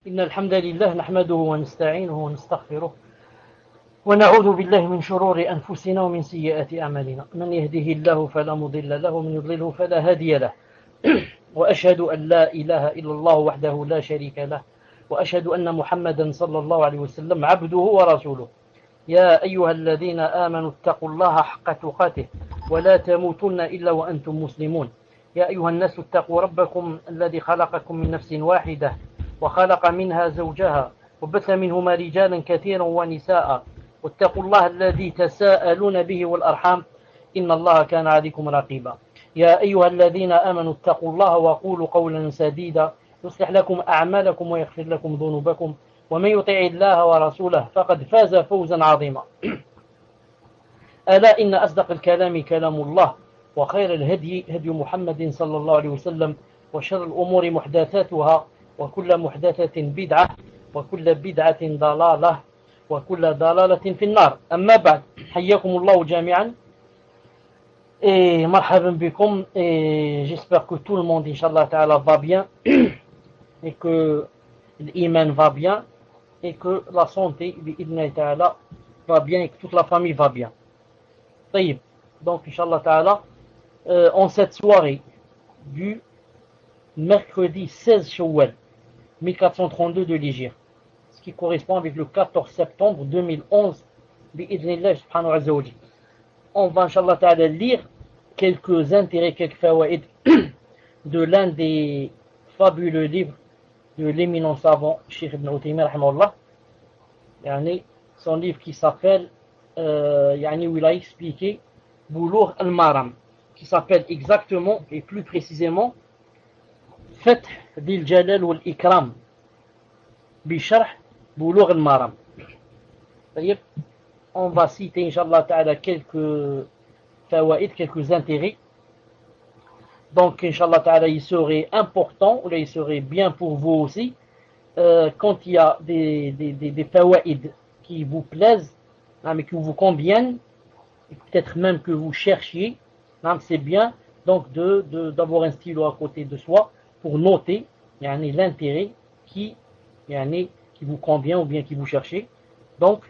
إن الحمد لله نحمده ونستعينه ونستغفره ونعوذ بالله من شرور أنفسنا ومن سيئات أعمالنا من يهده الله فلا مضل له ومن يضلله فلا هادي له وأشهد أن لا إله إلا الله وحده لا شريك له وأشهد أن محمدا صلى الله عليه وسلم عبده ورسوله يا أيها الذين آمنوا اتقوا الله حق تقاته ولا تموتن إلا وأنتم مسلمون يا أيها الناس اتقوا ربكم الذي خلقكم من نفس واحدة وخلق منها زوجها وبث منهما رجالا كثيرا ونساء واتقوا الله الذي تساءلون به والأرحام إن الله كان عليكم رقيبا يا أيها الذين آمنوا اتقوا الله وقولوا قولا سديدا يصلح لكم أعمالكم ويغفر لكم ذنوبكم ومن يطع الله ورسوله فقد فاز فوزا عظيما ألا إن أصدق الكلام كلام الله وخير الهدي هدي محمد صلى الله عليه وسلم وشر الأمور محدثاتها وكل محدثة بدعة وكل بدعة ضلالة وكل ضلالة في النار أما بعد حياكم الله جميعا et مرحبا بكم et j'espère que tout le monde Inch'Allah Ta'ala va bien et que l'iman va bien et que la santé bi'idna Ta'ala va bien et que toute la famille va bien. طيب. Donc Inch'Allah Ta'ala en cette soirée du mercredi 16 Shawwal 1432 de l'Hégire, ce qui correspond avec le 14 septembre 2011 bi'idnillah subhanahu wa ta'ala. On va Inch'Allah Ta'ala lire quelques intérêts, quelques fawaïd de l'un des fabuleux livres de l'éminent savant Cheikh Ibn Uthaymin rahimahullah, son livre qui s'appelle où il a expliqué Boulough al-Maram, qui s'appelle exactement et plus précisément Fath Dil Jalal wal Ikram Bisharh Boulough al-Maram. On va citer Inch'Allah Ta'ala quelques fawaïd, quelques intérêts. Donc Inch'Allah Ta'ala, il serait important, ou là il serait bien pour vous aussi, quand il y a des fawaïd qui vous plaisent, mais qui vous conviennent, et peut-être même que vous cherchiez, c'est bien donc d'avoir un stylo à côté de soi pour noter l'intérêt qui vous convient ou bien qui vous cherchez. Donc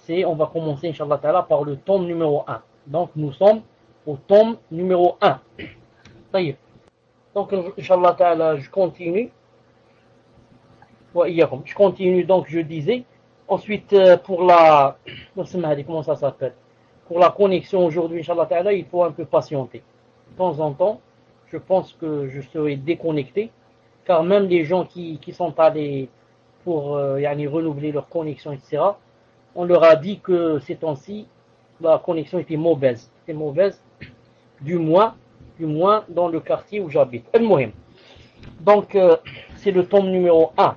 on va commencer Inch'Allah Ta'ala par le tome numéro 1. Donc nous sommes au tome numéro 1. Donc Inch'Allah Ta'ala, je continue. Je continue, donc je disais. Ensuite, pour la... Comment ça s'appelle? Pour la connexion aujourd'hui, Inch'Allah Ta'ala, il faut un peu patienter. De temps en temps, je pense que je serai déconnecté, car même les gens qui sont allés pour renouveler leur connexion, etc., on leur a dit que ces temps-ci, la connexion était mauvaise. C'était mauvaise, du moins dans le quartier où j'habite. Donc, c'est le tome numéro 1.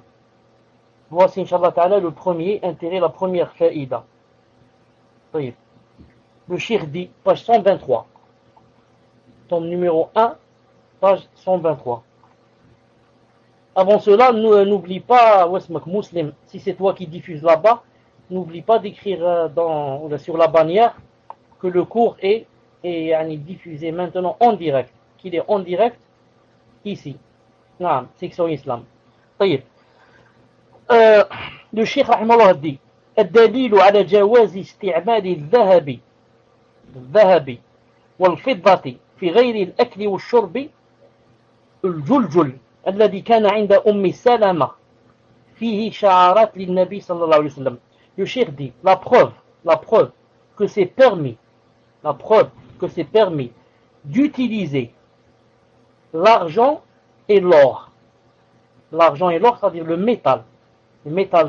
Voici, Inch'Allah Ta'ala, le premier intérêt, la première faïda. Le Cheikh dit, page 123. Tome numéro 1, page 123. Avant cela, n'oublie pas, Wasmak Muslim, si c'est toi qui diffuses là-bas, n'oublie pas d'écrire sur la bannière que le cours est diffusé maintenant en direct, qu'il est en direct ici. Section Islam. Le Cheikh rahimahullah dit الدليل على جواز استعمال الذهب والفضة في غير الأكل والشرب الجلجل الذي كان عند أم سلمة فيه شعارات للنبي صلى الله عليه وسلم. Le Cheikh dit la preuve que c'est permis d'utiliser l'argent et l'or. L'argent et l'or, c'est-à-dire le métal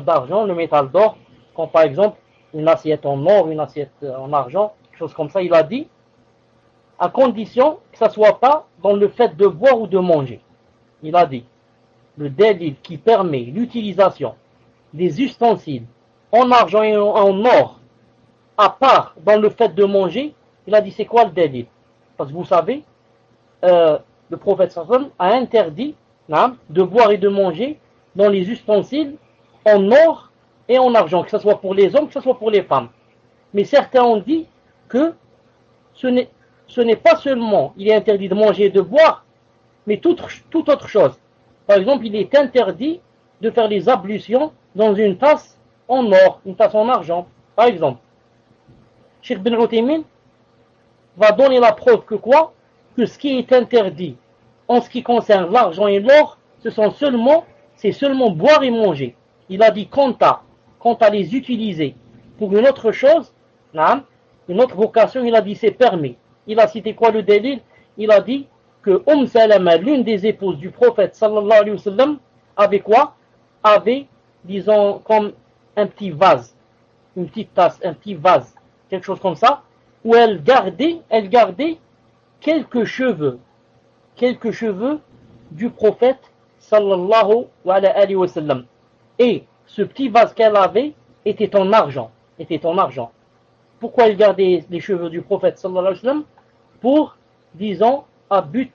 d'argent, le métal d'or, comme par exemple une assiette en or, une assiette en argent, quelque chose comme ça, il a dit, à condition que ça ne soit pas dans le fait de boire ou de manger. Il a dit, le dalil qui permet l'utilisation des ustensiles en argent et en or, à part dans le fait de manger, il a dit c'est quoi le dalil? Parce que vous savez, le prophète sallam a interdit de boire et de manger dans les ustensiles en or et en argent, que ce soit pour les hommes, que ce soit pour les femmes. Mais certains ont dit que ce n'est pas seulement il est interdit de manger et de boire, mais toute autre chose. Par exemple, il est interdit de faire les ablutions dans une tasse en or, une tasse en argent, par exemple. Cheikh Ibn Uthaymin va donner la preuve que quoi? Que ce qui est interdit en ce qui concerne l'argent et l'or, c'est seulement boire et manger. Il a dit quant à les utiliser pour une autre chose, une autre vocation, il a dit c'est permis. Il a cité quoi le délil? Il a dit que Salama, l'une des épouses du prophète sallallahu alayhi wa sallam, avait quoi? Avait, disons, comme un petit vase, une petite tasse, un petit vase, quelque chose comme ça, où elle gardait quelques cheveux du prophète sallallahu alayhi wa sallam. Et ce petit vase qu'elle avait était en argent. Pourquoi elle gardait les cheveux du prophète sallallahu alayhi wa sallam? Pour, disons, à but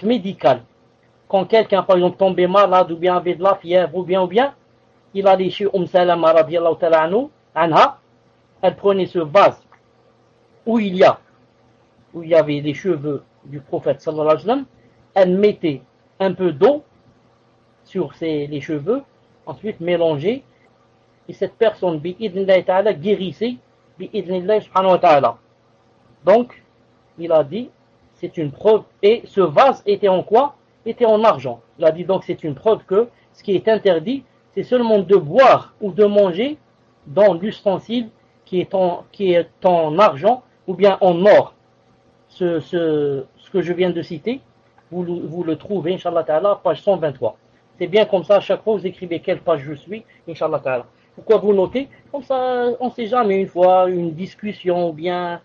médical. Quand quelqu'un, par exemple, tombait malade ou bien avait de la fièvre ou bien, il allait chez Salama radiyallahu ta'ala anha, elle prenait ce vase où il y avait les cheveux du prophète sallallahu alayhi wa sallam, elle mettait un peu d'eau sur les cheveux, ensuite mélangée, et cette personne, bi'idnillahi ta'ala, guérissait, bi'idnillahi subhanahu wa ta'ala. Donc, il a dit, c'est une preuve, et ce vase était en quoi? Était en argent. Il a dit donc c'est une preuve que ce qui est interdit, c'est seulement de boire ou de manger dans l'ustensile qui est en argent ou bien en or. Ce que je viens de citer, vous le trouvez, Inch'Allah Ta'ala, page 123. C'est bien comme ça, à chaque fois vous écrivez quelle page je suis, Inch'Allah Ta'ala. Pourquoi vous notez? Comme ça, on ne sait jamais une fois, une discussion ou bien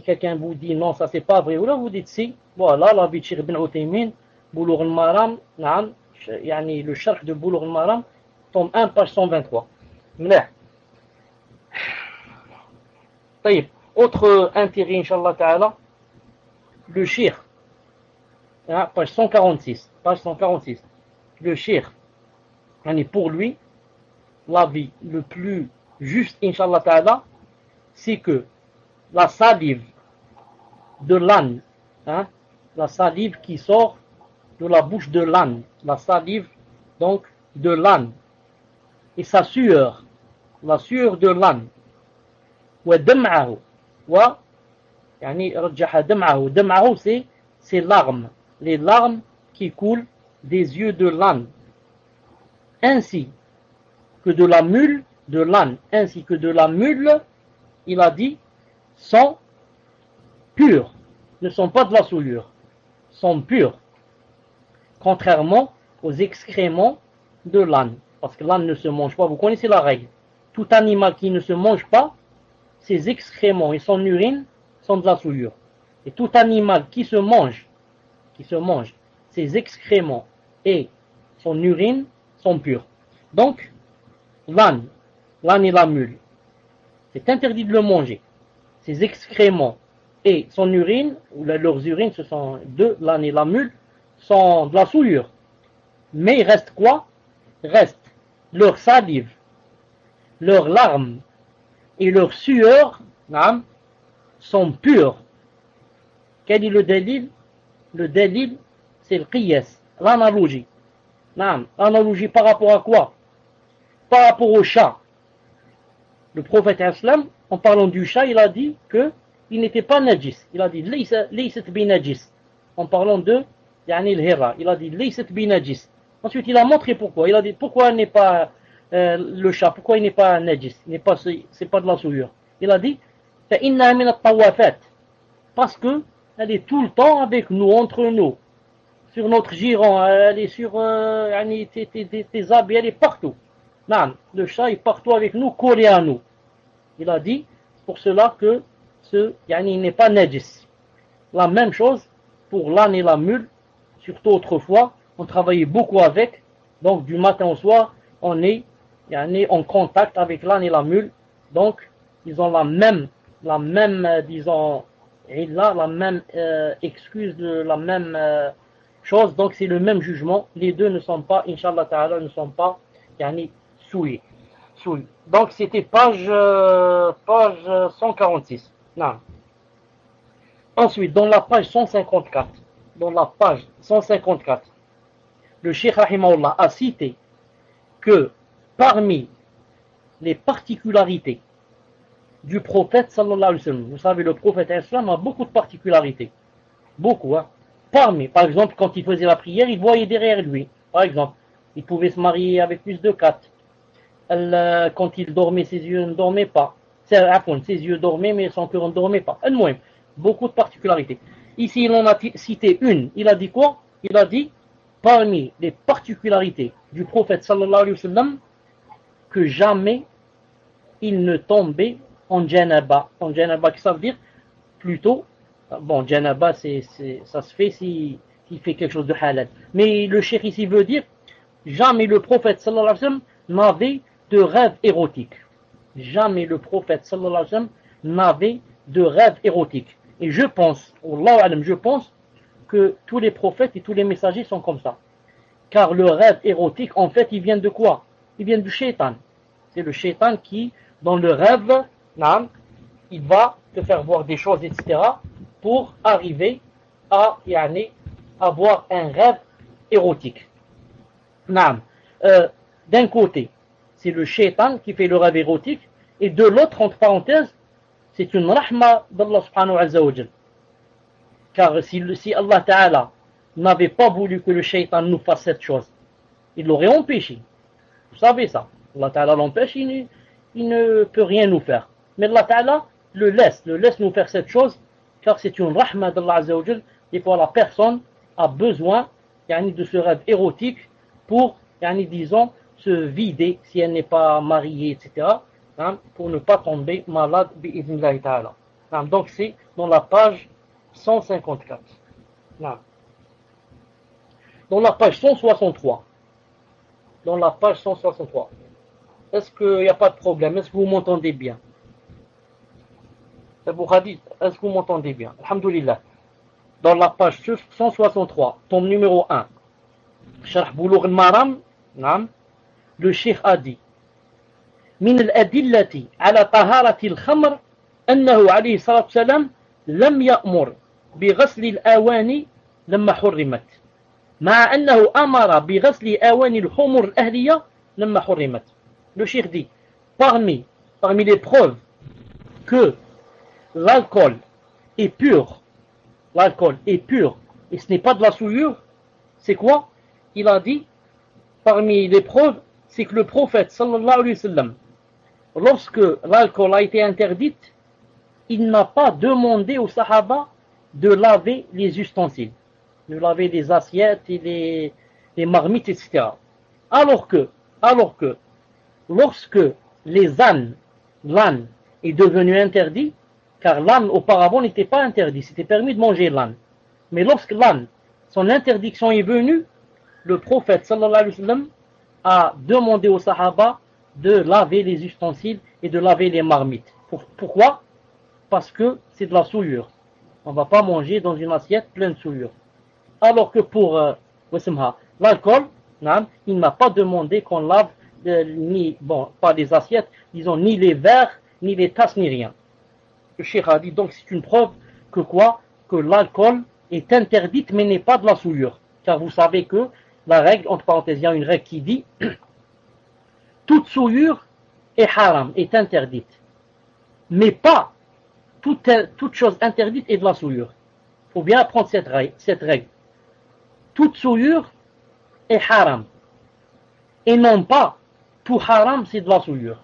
quelqu'un vous dit non, ça c'est pas vrai, ou là vous dites si, voilà, la vie de Cheikh Ibn Uthaymin, Boulough al-Maram, le charh de Boulough al-Maram, tome 1, page 123. مليح. طيب, autre intérêt, Inch'Allah Ta'ala, le cheikh, page 146, le cheikh, pour lui, l'avis le plus juste, Inch'Allah Ta'ala, c'est que la salive de l'âne, la salive qui sort de la bouche de l'âne, la salive donc de l'âne, et sa sueur, la sueur de l'âne, ودمعه رجح دمعه c'est larmes, les larmes qui coulent des yeux de l'âne, ainsi que de la mule de l'âne, il a dit, sont purs, ne sont pas de la souillure, sont purs, contrairement aux excréments de l'âne, parce que l'âne ne se mange pas, vous connaissez la règle, tout animal qui ne se mange pas, ses excréments et son urine sont de la souillure, et tout animal qui se mange, ses excréments et son urine sont purs. Donc, l'âne et la mule, c'est interdit de le manger. Ses excréments et son urine, ou leurs urines, ce sont deux, l'âne et la mule, sont de la souillure. Mais il reste quoi? Reste leur salive, leurs larmes et leur sueur sont purs. Quel est le délit? Le délit, c'est le qiyas, l'analogie. L'analogie par rapport à quoi? Par rapport au chat. Le prophète islam, en parlant du chat, il a dit qu'il n'était pas najis. Il a dit laysat bi najis. En parlant de l'hira, il a dit laysat bi najis. Ensuite, il a montré pourquoi. Il a dit pourquoi il n'est pas le chat, pourquoi il n'est pas najis, c'est pas de la souillure. Il a dit فإنها من الطوافات, parce que elle est tout le temps avec nous, entre nous, sur notre giron, elle est sur tes habits, elle est partout. Non, le chat est partout avec nous, collé à nous. Il a dit, pour cela que il n'est pas najis. La même chose pour l'âne et la mule, surtout autrefois, on travaillait beaucoup avec, donc du matin au soir, on est en contact avec l'âne et la mule, donc ils ont la même disons, la même excuse, la même chose, donc c'est le même jugement, les deux ne sont pas, Inch'Allah Ta'ala, ne sont pas souillés. Donc c'était page 146. Non. Ensuite, dans la page 154, le Cheikh Rahimahullah a cité que parmi les particularités du prophète sallallahu alayhi wa sallam, vous savez, le prophète islam a beaucoup de particularités, beaucoup, hein. Par exemple, quand il faisait la prière, il voyait derrière lui, par exemple, il pouvait se marier avec plus de 4. Quand il dormait, ses yeux ne dormaient pas. Ses yeux dormaient, mais son cœur ne dormait pas. Beaucoup de particularités. Ici, il en a cité une. Il a dit quoi? Il a dit, parmi les particularités du prophète sallallahu alayhi wa sallam, que jamais il ne tombait en janaba. En janaba, ça veut dire plutôt, bon, janaba, ça se fait s'il fait quelque chose de halal. Mais le cheikh ici veut dire, jamais le prophète sallallahu alayhi wa sallam n'avait de rêve érotique. Jamais le prophète sallallahu alayhi wa sallam n'avait de rêve érotique. Et je pense, Allahu alam, je pense que tous les prophètes et tous les messagers sont comme ça. Car le rêve érotique, en fait, il vient de quoi? Il vient du shaitan. C'est le shaitan qui, dans le rêve, il va te faire voir des choses, etc., pour arriver à avoir un rêve érotique. D'un côté, c'est le shaitan qui fait le rêve érotique, et de l'autre, entre parenthèses, c'est une rahma d'Allah subhanahu wa ta'ala. Car si Allah ta'ala n'avait pas voulu que le shaitan nous fasse cette chose, il l'aurait empêché. Vous savez ça. Allah ta'ala l'empêche, il ne peut rien nous faire. Mais Allah ta'ala le laisse nous faire cette chose, car c'est une rahma d'Allah azza wa jal. Des fois, la personne a besoin de ce rêve érotique pour, disons, se vider si elle n'est pas mariée, etc., pour ne pas tomber malade, bi'idhnillahi ta'ala. Donc, c'est dans la page 154. Dans la page 163. Dans la page 163. Est-ce qu'il n'y a pas de problème? Est-ce que vous m'entendez bien? Est-ce que vous m'entendez bien? Alhamdulillah. Dans la page 163, tome numéro 1, Sharh Bulugh al-Maram, le cheikh a dit من الأدلة على طهارة الخمر أنه عليه الصلاة والسلام لم يأمر بغسل الآواني لما حرمت مع أنه أمر بغسل آواني الخمر الأهلية لما حرمت. Le cheikh dit, parmi les preuves que l'alcool est pur, et ce n'est pas de la souillure, c'est quoi? Il a dit, parmi les preuves, c'est que le prophète sallallahu alayhi wa sallam, lorsque l'alcool a été interdite, il n'a pas demandé aux sahaba de laver les ustensiles, de laver les assiettes et les marmites, etc. Alors que, lorsque l'âne est devenu interdit, car l'âne auparavant n'était pas interdit, c'était permis de manger l'âne. Mais lorsque l'âne, son interdiction est venue, le prophète sallallahu alayhi wa sallam a demandé aux sahaba de laver les ustensiles et de laver les marmites. Pourquoi? Parce que c'est de la souillure. On ne va pas manger dans une assiette pleine de souillure. Alors que pour l'alcool, il n'a pas demandé qu'on lave pas les assiettes, disons ni les verres, ni les tasses, ni rien. Le cheikh a dit donc c'est une preuve que quoi? Que l'alcool est interdite mais n'est pas de la souillure. Car vous savez que la règle, entre parenthèses, il y a une règle qui dit toute souillure est haram, est interdite. Mais pas toute chose interdite est de la souillure. Il faut bien apprendre cette règle. Toute souillure est haram. Et non pas tout haram c'est de la souillure.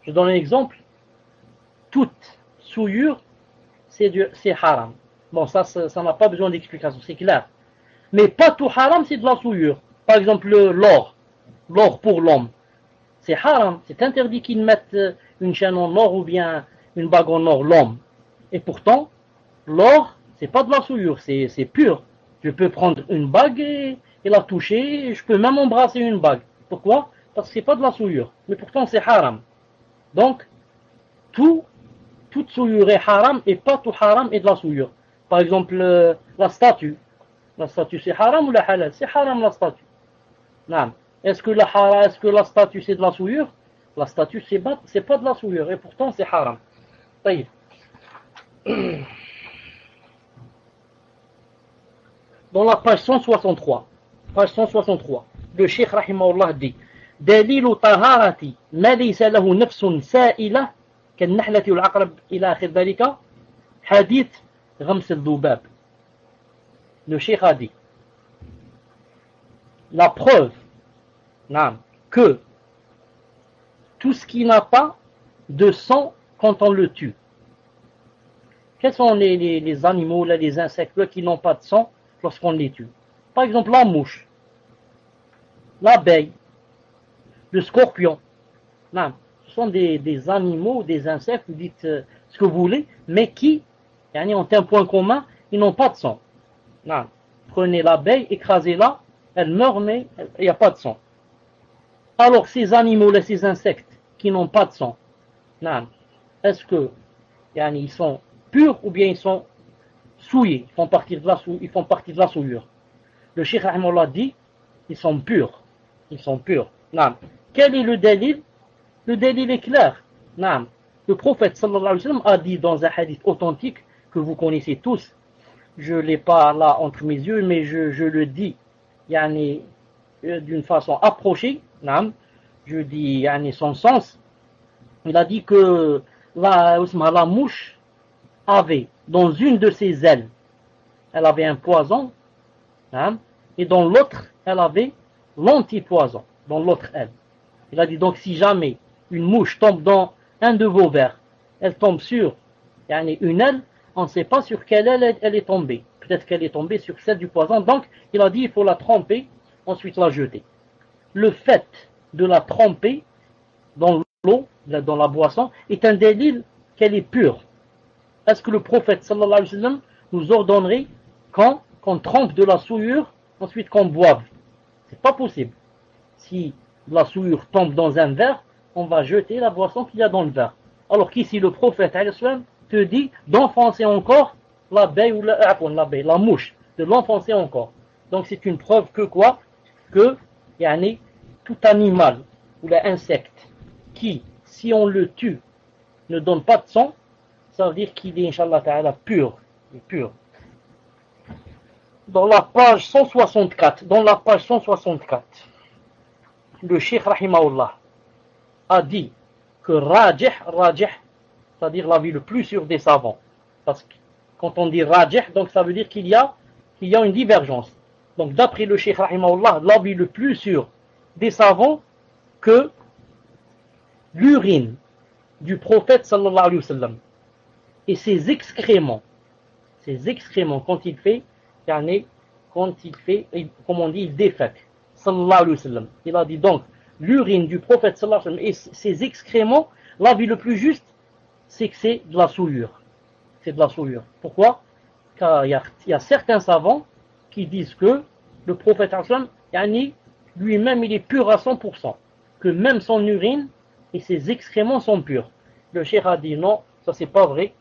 Je donne un exemple. Toute souillure c'est haram. Bon, ça n'a pas besoin d'explication, c'est clair. Mais pas tout haram c'est de la souillure. Par exemple, l'or pour l'homme, c'est haram, c'est interdit qu'ils mettent une chaîne en or ou bien une bague en or, l'homme. Et pourtant, l'or, c'est pas de la souillure, c'est pur. Je peux prendre une bague et la toucher, je peux même embrasser une bague. Pourquoi? Parce que c'est pas de la souillure, mais pourtant c'est haram. Donc, toute souillure est haram et pas tout haram est de la souillure. Par exemple, la statue. La statue c'est haram ou la halal? C'est haram la statue. Non. Est-ce que la statue c'est de la souillure? La statue c'est pas de la souillure et pourtant c'est haram. طيب. Dans la page 163, le Cheikh rahimahullah dit دليل طهارة ما ليس له نفس سائلة كالنحلة والعقرب إلى آخر ذلك حديث غمس الذباب. Le Cheikh a dit la preuve que tout ce qui n'a pas de sang quand on le tue. Quels sont les animaux, là, les insectes là, qui n'ont pas de sang lorsqu'on les tue? Par exemple, la mouche, l'abeille, le scorpion. Non, ce sont des animaux, des insectes, vous dites ce que vous voulez, mais qui ont un point commun, ils n'ont pas de sang. Non. Prenez l'abeille, écrasez-la, elle meurt, mais il n'y a pas de sang. Alors, ces animaux-là, ces insectes qui n'ont pas de sang, non, est-ce que ils sont purs ou bien ils sont souillés, ils font partie de la souillure? Le Cheikh Rahimahullah dit, ils sont purs. Ils sont purs. Non. Quel est le dalil? Le dalil est clair. Non. Le prophète sallallahu alayhi wa sallam a dit dans un hadith authentique que vous connaissez tous, je ne l'ai pas là entre mes yeux, mais je le dis d'une façon approchée. Non. Je dis son sens. Il a dit que la mouche avait dans une de ses ailes, elle avait un poison, et dans l'autre, elle avait l'antipoison, dans l'autre aile. Il a dit donc si jamais une mouche tombe dans un de vos vers, elle tombe sur une aile, on ne sait pas sur quelle aile elle est tombée. Peut-être qu'elle est tombée sur celle du poison. Donc il a dit il faut la tremper, ensuite la jeter. Le fait de la tremper dans l'eau, dans la boisson, est un délit qu'elle est pure. Est-ce que le prophète sallallahu alayhi wa sallam nous ordonnerait qu'on trempe de la souillure, ensuite qu'on boive? C'est pas possible. Si la souillure tombe dans un verre, on va jeter la boisson qu'il y a dans le verre. Alors qu'ici le prophète te dit d'enfoncer encore l'abeille ou la mouche, de l'enfoncer encore. Donc c'est une preuve que quoi? Que tout animal ou l'insecte qui, si on le tue, ne donne pas de sang, ça veut dire qu'il est, Inch'Allah Ta'ala, pur. Dans la page 164, le Cheikh Rahimahullah a dit que Rajih, c'est-à-dire l'avis le plus sûr des savants. Parce que quand on dit Rajih, donc ça veut dire qu'il y a une divergence. Donc d'après le Cheikh Rahimahullah, l'avis le plus sûr des savants, que l'urine du prophète sallallahu alayhi wa sallam et ses excréments, quand il fait, comme on dit, il défèque, sallallahu alayhi wa sallam. Il a dit donc, l'urine du prophète sallallahu alayhi wa sallam et ses excréments, l'avis le plus juste, c'est que c'est de la souillure. C'est de la souillure. Pourquoi? Car il y a certains savants qui disent que le prophète sallallahu alayhi wa sallam, lui-même, il est pur à 100%. Que même son urine et ses excréments sont purs. Le cheikh a dit non, ça c'est pas vrai.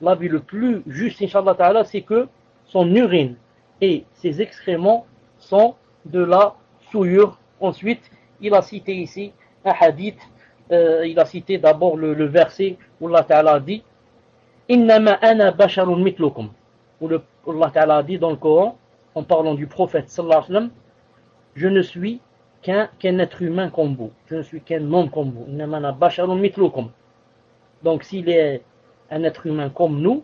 L'avis le plus juste, Inch'Allah Ta'ala, c'est que son urine et ses excréments sont de la souillure. Ensuite, il a cité ici un hadith, il a cité d'abord le verset où Allah Ta'ala dit Innama ana basharun mitlukum, où Allah Ta'ala a dit dans le Coran, en parlant du prophète sallallahu alayhi wa sallam, je ne suis qu'un être humain comme vous, je ne suis qu'un homme comme vous. Innama ana basharun mitlukum. Donc s'il est un être humain comme nous,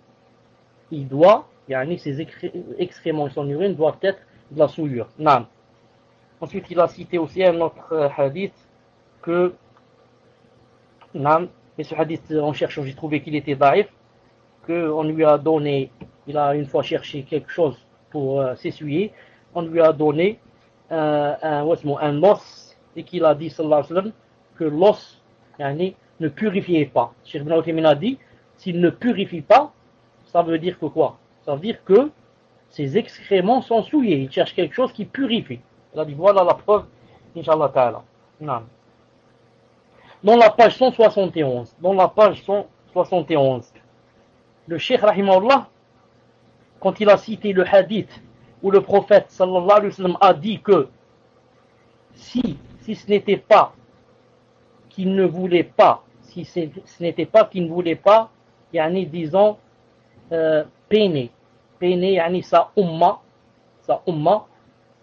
il doit, ses excréments et son urine doivent être de la souillure. Naam. Ensuite, il a cité aussi un autre hadith que, et ce hadith, en cherchant, j'ai trouvé qu'il était daïf, qu'on lui a donné, il a une fois cherché quelque chose pour s'essuyer, on lui a donné un os, et qu'il a dit, sallallahu alayhi wa sallam, que l'os, ne purifiait pas. Cheikh Ibn Uthaymin a dit, s'il ne purifie pas, ça veut dire que quoi? Ça veut dire que ses excréments sont souillés. Il cherche quelque chose qui purifie. Il a dit, voilà la preuve, Inch'Allah Ta'ala. Dans la page 171, le Cheikh Rahimahullah, quand il a cité le hadith où le prophète sallallahu alayhi wa sallam a dit que si ce n'était pas qu'il ne voulait pas, disons, peiner sa umma,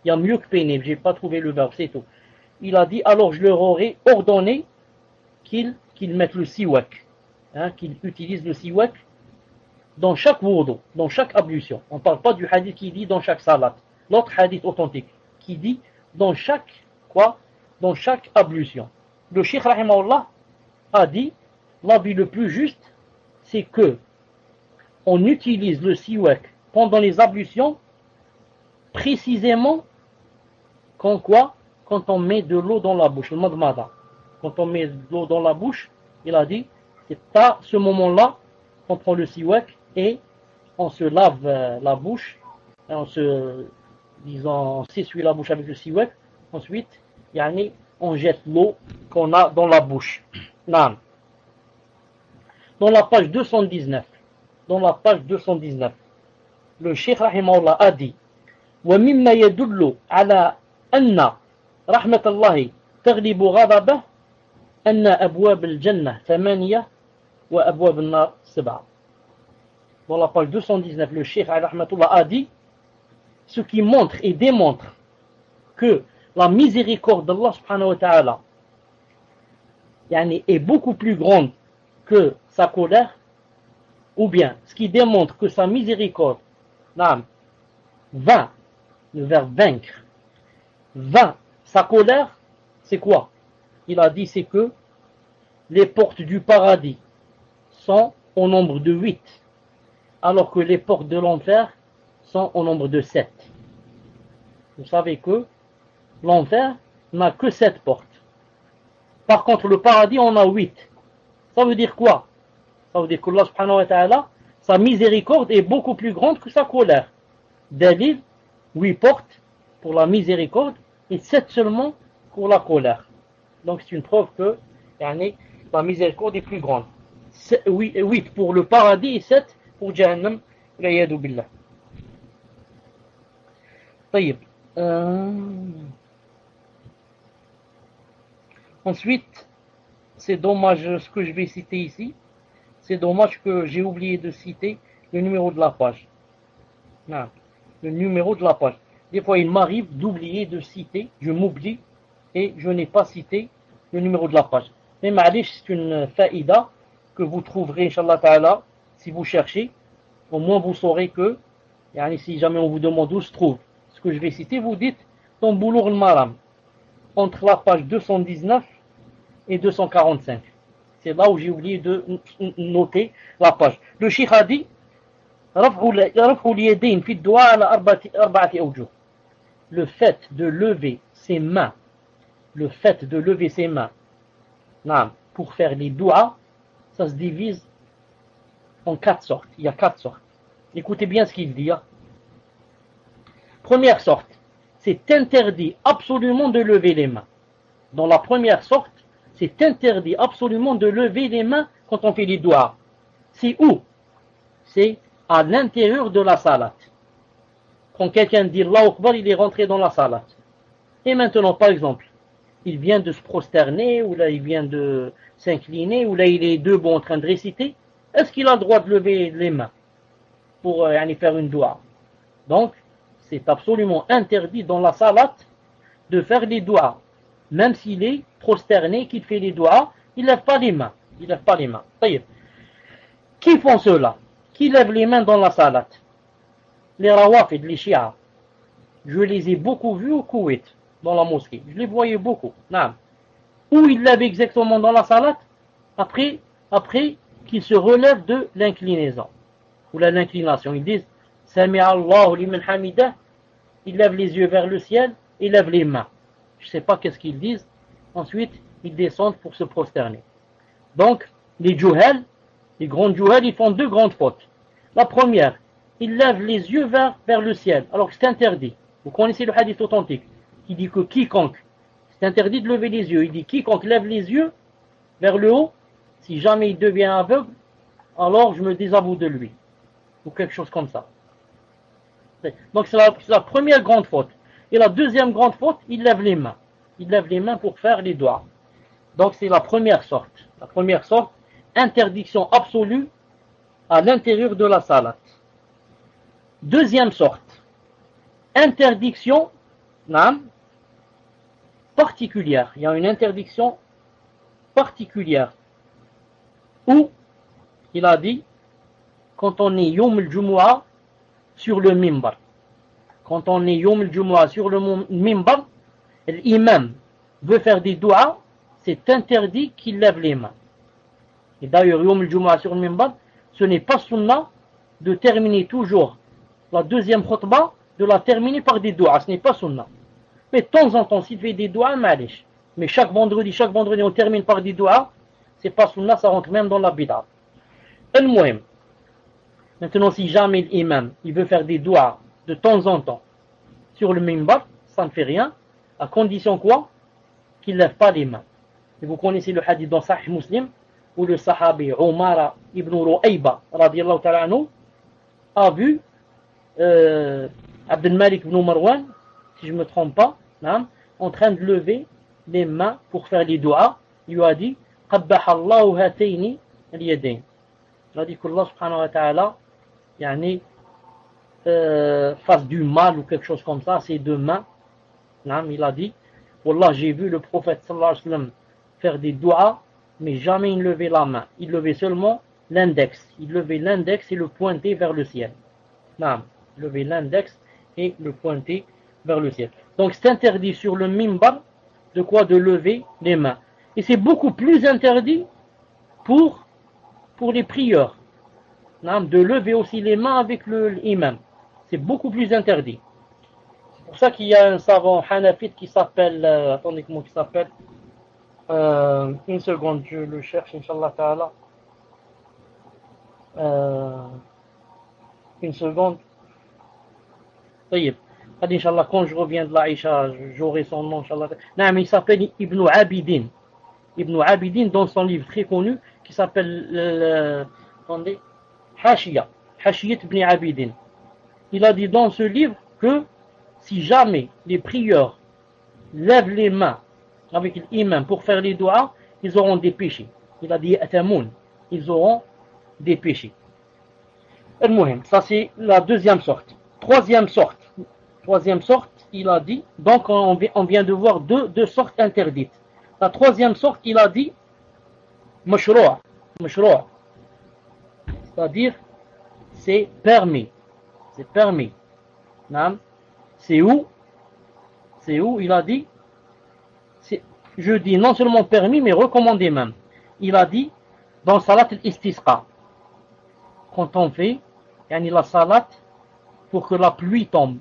Il y a mieux que peiner, j'ai pas trouvé le verbe, c'est tout. Il a dit, alors je leur aurais ordonné qu'ils mettent le siwak, hein, qu'ils utilisent le siwak dans chaque wudu, dans chaque ablution. On ne parle pas du hadith qui dit dans chaque salat. L'autre hadith authentique qui dit dans chaque quoi? Dans chaque ablution. Le Cheikh rahimahullah a dit l'avis le plus juste, c'est que on utilise le siwak pendant les ablutions précisément quand quoi? Quand on met de l'eau dans la bouche, le madmada. Quand on met de l'eau dans la bouche, il a dit, c'est à ce moment-là qu'on prend le siwak et on se lave la bouche, et on s'essuie la bouche avec le siwak. Ensuite, on jette l'eau qu'on a dans la bouche. Dans la page 219, le Cheikh rahimahullah a dit, ومما يدل على أن رحمة الله تغلب غضبه أن أبواب الجنة 8 وأبواب النار 7. Dans la page 219, le Cheikh rahmatullah a dit ce qui montre et démontre que la miséricorde d'Allah subhanahu wa ta'ala est beaucoup plus grande que sa colère, ou bien ce qui démontre que sa miséricorde vainc, le verbe vaincre, vainc sa colère, c'est quoi? Il a dit c'est que les portes du paradis sont au nombre de 8, alors que les portes de l'enfer sont au nombre de 7. Vous savez que l'enfer n'a que 7 portes. Par contre, le paradis en a 8. Ça veut dire quoi? Ça veut dire que Allah subhanahu wa ta'ala, sa miséricorde est beaucoup plus grande que sa colère. Dalil, 8 portes pour la miséricorde et 7 seulement pour la colère. Donc c'est une preuve que la miséricorde est plus grande. 8 pour le paradis et 7 pour Jahannam. L'ayadu billah. طيب. Ensuite, c'est dommage ce que je vais citer ici. C'est dommage que j'ai oublié de citer le numéro de la page. Non, le numéro de la page. Des fois, il m'arrive d'oublier de citer, je m'oublie et je n'ai pas cité le numéro de la page. Mais ma'alish, c'est une faïda que vous trouverez, Inch'Allah Ta'ala, si vous cherchez. Au moins, vous saurez que, si jamais on vous demande où se trouve ce que je vais citer, vous dites dans Boulough al-Maram, entre la page 219 et 245. C'est là où j'ai oublié de noter la page. Le Cheikh a dit le fait de lever ses mains, pour faire les doigts, ça se divise en 4 sortes. Il y a 4 sortes. Écoutez bien ce qu'il dit. Première sorte, c'est interdit absolument de lever les mains. Dans la première sorte, c'est interdit absolument de lever les mains quand on fait les doigts. C'est où? C'est à l'intérieur de la salat. Quand quelqu'un dit Allahu Akbar, il est rentré dans la salat. Et maintenant, par exemple, il vient de se prosterner, ou là il vient de s'incliner, ou là il est debout en train de réciter. Est-ce qu'il a le droit de lever les mains pour faire une doua? Donc, c'est absolument interdit dans la salat de faire les doigts. Même s'il est prosterné, qu'il fait les doigts, il ne lève pas les mains. Qui font cela? Qui lève les mains dans la salat? Les rawafid, les chiites. Je les ai beaucoup vus au Koweït, dans la mosquée. Je les voyais beaucoup. Où ils lèvent exactement dans la salat? Après qu'ils se relèvent de l'inclinaison. Ou l'inclination. Ils disent Sami'a Allahu liman hamidah. Ils lèvent les yeux vers le ciel et lèvent les mains. Je ne sais pas qu'est-ce qu'ils disent. Ensuite, ils descendent pour se prosterner. Donc, les juhal, les grands juhal, ils font 2 grandes fautes. La première, ils lèvent les yeux vers le ciel, alors que c'est interdit. Vous connaissez le hadith authentique, qui dit que quiconque, c'est interdit de lever les yeux. Il dit quiconque lève les yeux vers le haut, si jamais il devient aveugle, alors je me désavoue de lui. Ou quelque chose comme ça. Donc c'est la première grande faute. Et la deuxième grande faute, il lève les mains. Il lève les mains pour faire les doigts. Donc c'est la première sorte. La première sorte, interdiction absolue à l'intérieur de la salat. Deuxième sorte, interdiction Naam, particulière. Il y a une interdiction particulière. Où il a dit, quand on est Yom al-Jumu'ah sur le mimbar. Quand on est Yom al-Jumu'ah sur le mimbar, l'imam veut faire des doigts, c'est interdit qu'il lève les mains. Et d'ailleurs, Yom al-Jumu'ah sur le mimbar, ce n'est pas sunnah de terminer toujours la deuxième khutbah, de la terminer par des doigts. Ce n'est pas sunnah. Mais de temps en temps, s'il fait des doigts, malish. Mais chaque vendredi, on termine par des doigts, c'est pas sunnah, ça rentre même dans la bid'a. Al-Muhim. Maintenant, si jamais l'imam il veut faire des doigts de temps en temps sur le mimbar, ça ne fait rien, à condition quoi? Qu'il ne lève pas les mains. Et vous connaissez le hadith dans Sahih Muslim, où le sahabi Umara ibn Ru'ayba, radiyallahu ta'ala anhu, a vu Abdel Malik ibn Marwan, si je ne me trompe pas, en train de lever les mains pour faire les doigts. Il lui a dit Qabbaha Allahu hatayni al-yadayn. Il a dit qu'Allah subhanahu wa ta'ala fasse du mal ou quelque chose comme ça, ces deux mains. Il a dit Wallah, j'ai vu le prophète sallallahu alayhi wa sallam faire des doigts, mais jamais il levait la main. Il levait seulement l'index. Il levait l'index et le pointait vers le ciel. Il levait l'index et le pointait vers le ciel. Donc c'est interdit sur le mimbar de quoi? De lever les mains. Et c'est beaucoup plus interdit pour les prieurs. De lever aussi les mains avec l'imam. C'est beaucoup plus interdit. C'est pour ça qu'il y a un savant hanafite qui s'appelle, attendez, comment il s'appelle? Une seconde, je le cherche, Inch'Allah ta'ala. Une seconde. Inch'Allah, quand je reviens de l'Aïcha, j'aurai son nom, Inch'Allah. Non, mais il s'appelle Ibn Abidin. Ibn Abidin, dans son livre très connu, qui s'appelle, attendez, Hashiyat Ibn Abidin. Il a dit dans ce livre que si jamais les prieurs lèvent les mains avec l'imam pour faire les doigts, ils auront des péchés. Il a dit Atamoun, ils auront des péchés. Ça c'est la deuxième sorte. Troisième sorte, il a dit, donc on vient de voir deux sortes interdites. La troisième sorte, il a dit mashroua, c'est-à-dire c'est permis. C'est où il a dit, je dis non seulement permis mais recommandé même. Il a dit dans salat al-istisqa, quand on fait la salat pour que la pluie tombe,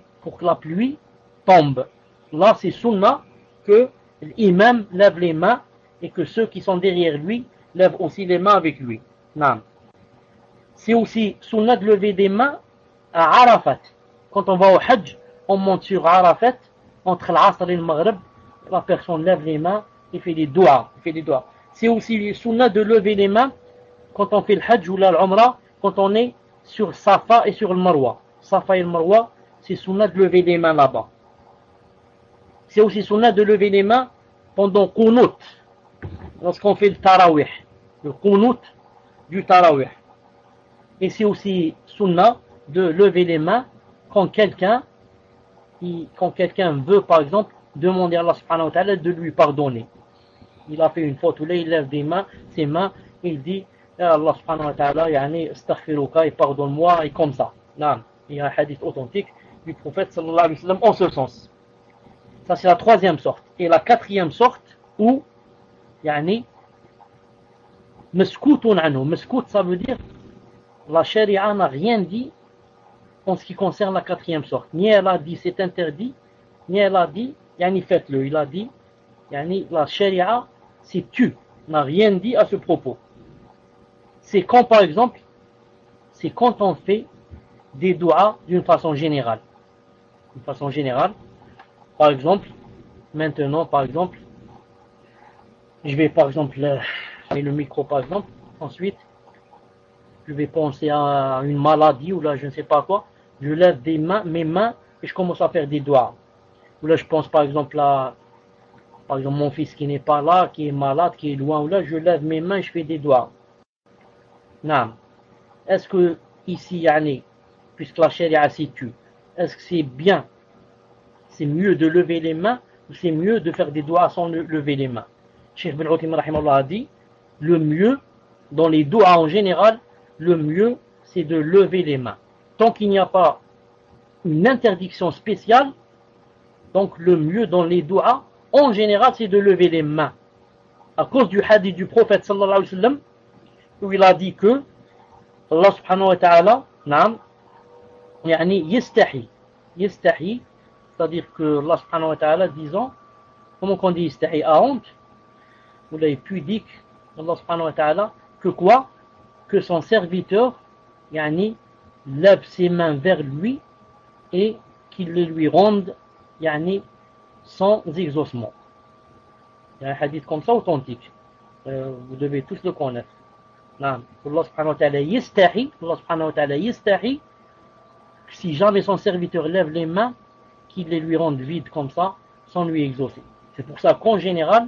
là c'est sunnah que l'imam lève les mains et que ceux qui sont derrière lui lèvent aussi les mains avec lui. C'est aussi sunnah de lever des mains à Arafat. Quand on va au Hajj, on monte sur Arafat, entre l'Asr et le Maghrib, la personne lève les mains et fait des doigts. C'est aussi sunnah de lever les mains quand on fait le Hajj ou l'Umrah, quand on est sur Safa et sur le Marwa. Safa et le Marwa, c'est sunnah de lever les mains là-bas. C'est aussi sunnah de lever les mains pendant Qunut, lorsqu'on fait le Tarawih, le Qunut du Tarawih. Et c'est aussi sunnah de lever les mains quand quelqu'un veut, par exemple, demander à Allah subhanahu wa ta'ala de lui pardonner. Il a fait une faute, ou là il lève ses mains, il dit Allah subhanahu wa ta'ala, astaghfiruka, et pardonne-moi, et comme ça. Il y a un hadith authentique du prophète sallallahu alayhi wa sallam en ce sens. Ça c'est la troisième sorte. Et la quatrième sorte, où maskoutun anhu. Maskout, ça veut dire la charia n'a rien dit en ce qui concerne la quatrième sorte. Ni elle a dit c'est interdit, ni elle a dit faites-le. Il a dit la charia c'est tu, n'a rien dit à ce propos. C'est quand par exemple, c'est quand on fait des doigts d'une façon générale. Par exemple, maintenant, je vais par exemple le micro par exemple, ensuite je vais penser à une maladie ou là je ne sais pas quoi, je lève mes mains et je commence à faire des doigts. Ou là je pense par exemple à mon fils qui n'est pas là, qui est malade, qui est loin, ou là je lève mes mains et je fais des doigts. Est-ce que ici, puisque la charia s'y tue, est-ce que c'est bien c'est mieux de lever les mains ou c'est mieux de faire des doigts sans lever les mains. Cheikh Ibn Uthaymin rahimahullah a dit, le mieux, dans les doigts en général, le mieux c'est de lever les mains. Tant qu'il n'y a pas une interdiction spéciale, donc le mieux dans les doigts, en général, c'est de lever les mains. À cause du hadith du prophète sallallahu alayhi wa sallam, où il a dit que Allah subhanahu wa ta'ala, naam, yani yastahi, c'est-à-dire que Allah subhanahu wa ta'ala disant, comment qu'on dit yastahi, à honte, ou là, pudique, Allah subhanahu wa ta'ala, que quoi? Que son serviteur, yani, lève ses mains vers lui et qu'il les lui rende, yani, sans exaucement. Il y a un hadith comme ça authentique. Vous devez tous le connaître. Allah subhanahu wa ta'ala yastahi, si jamais son serviteur lève les mains, qu'il les lui rende vides comme ça, sans lui exaucer. C'est pour ça qu'en général,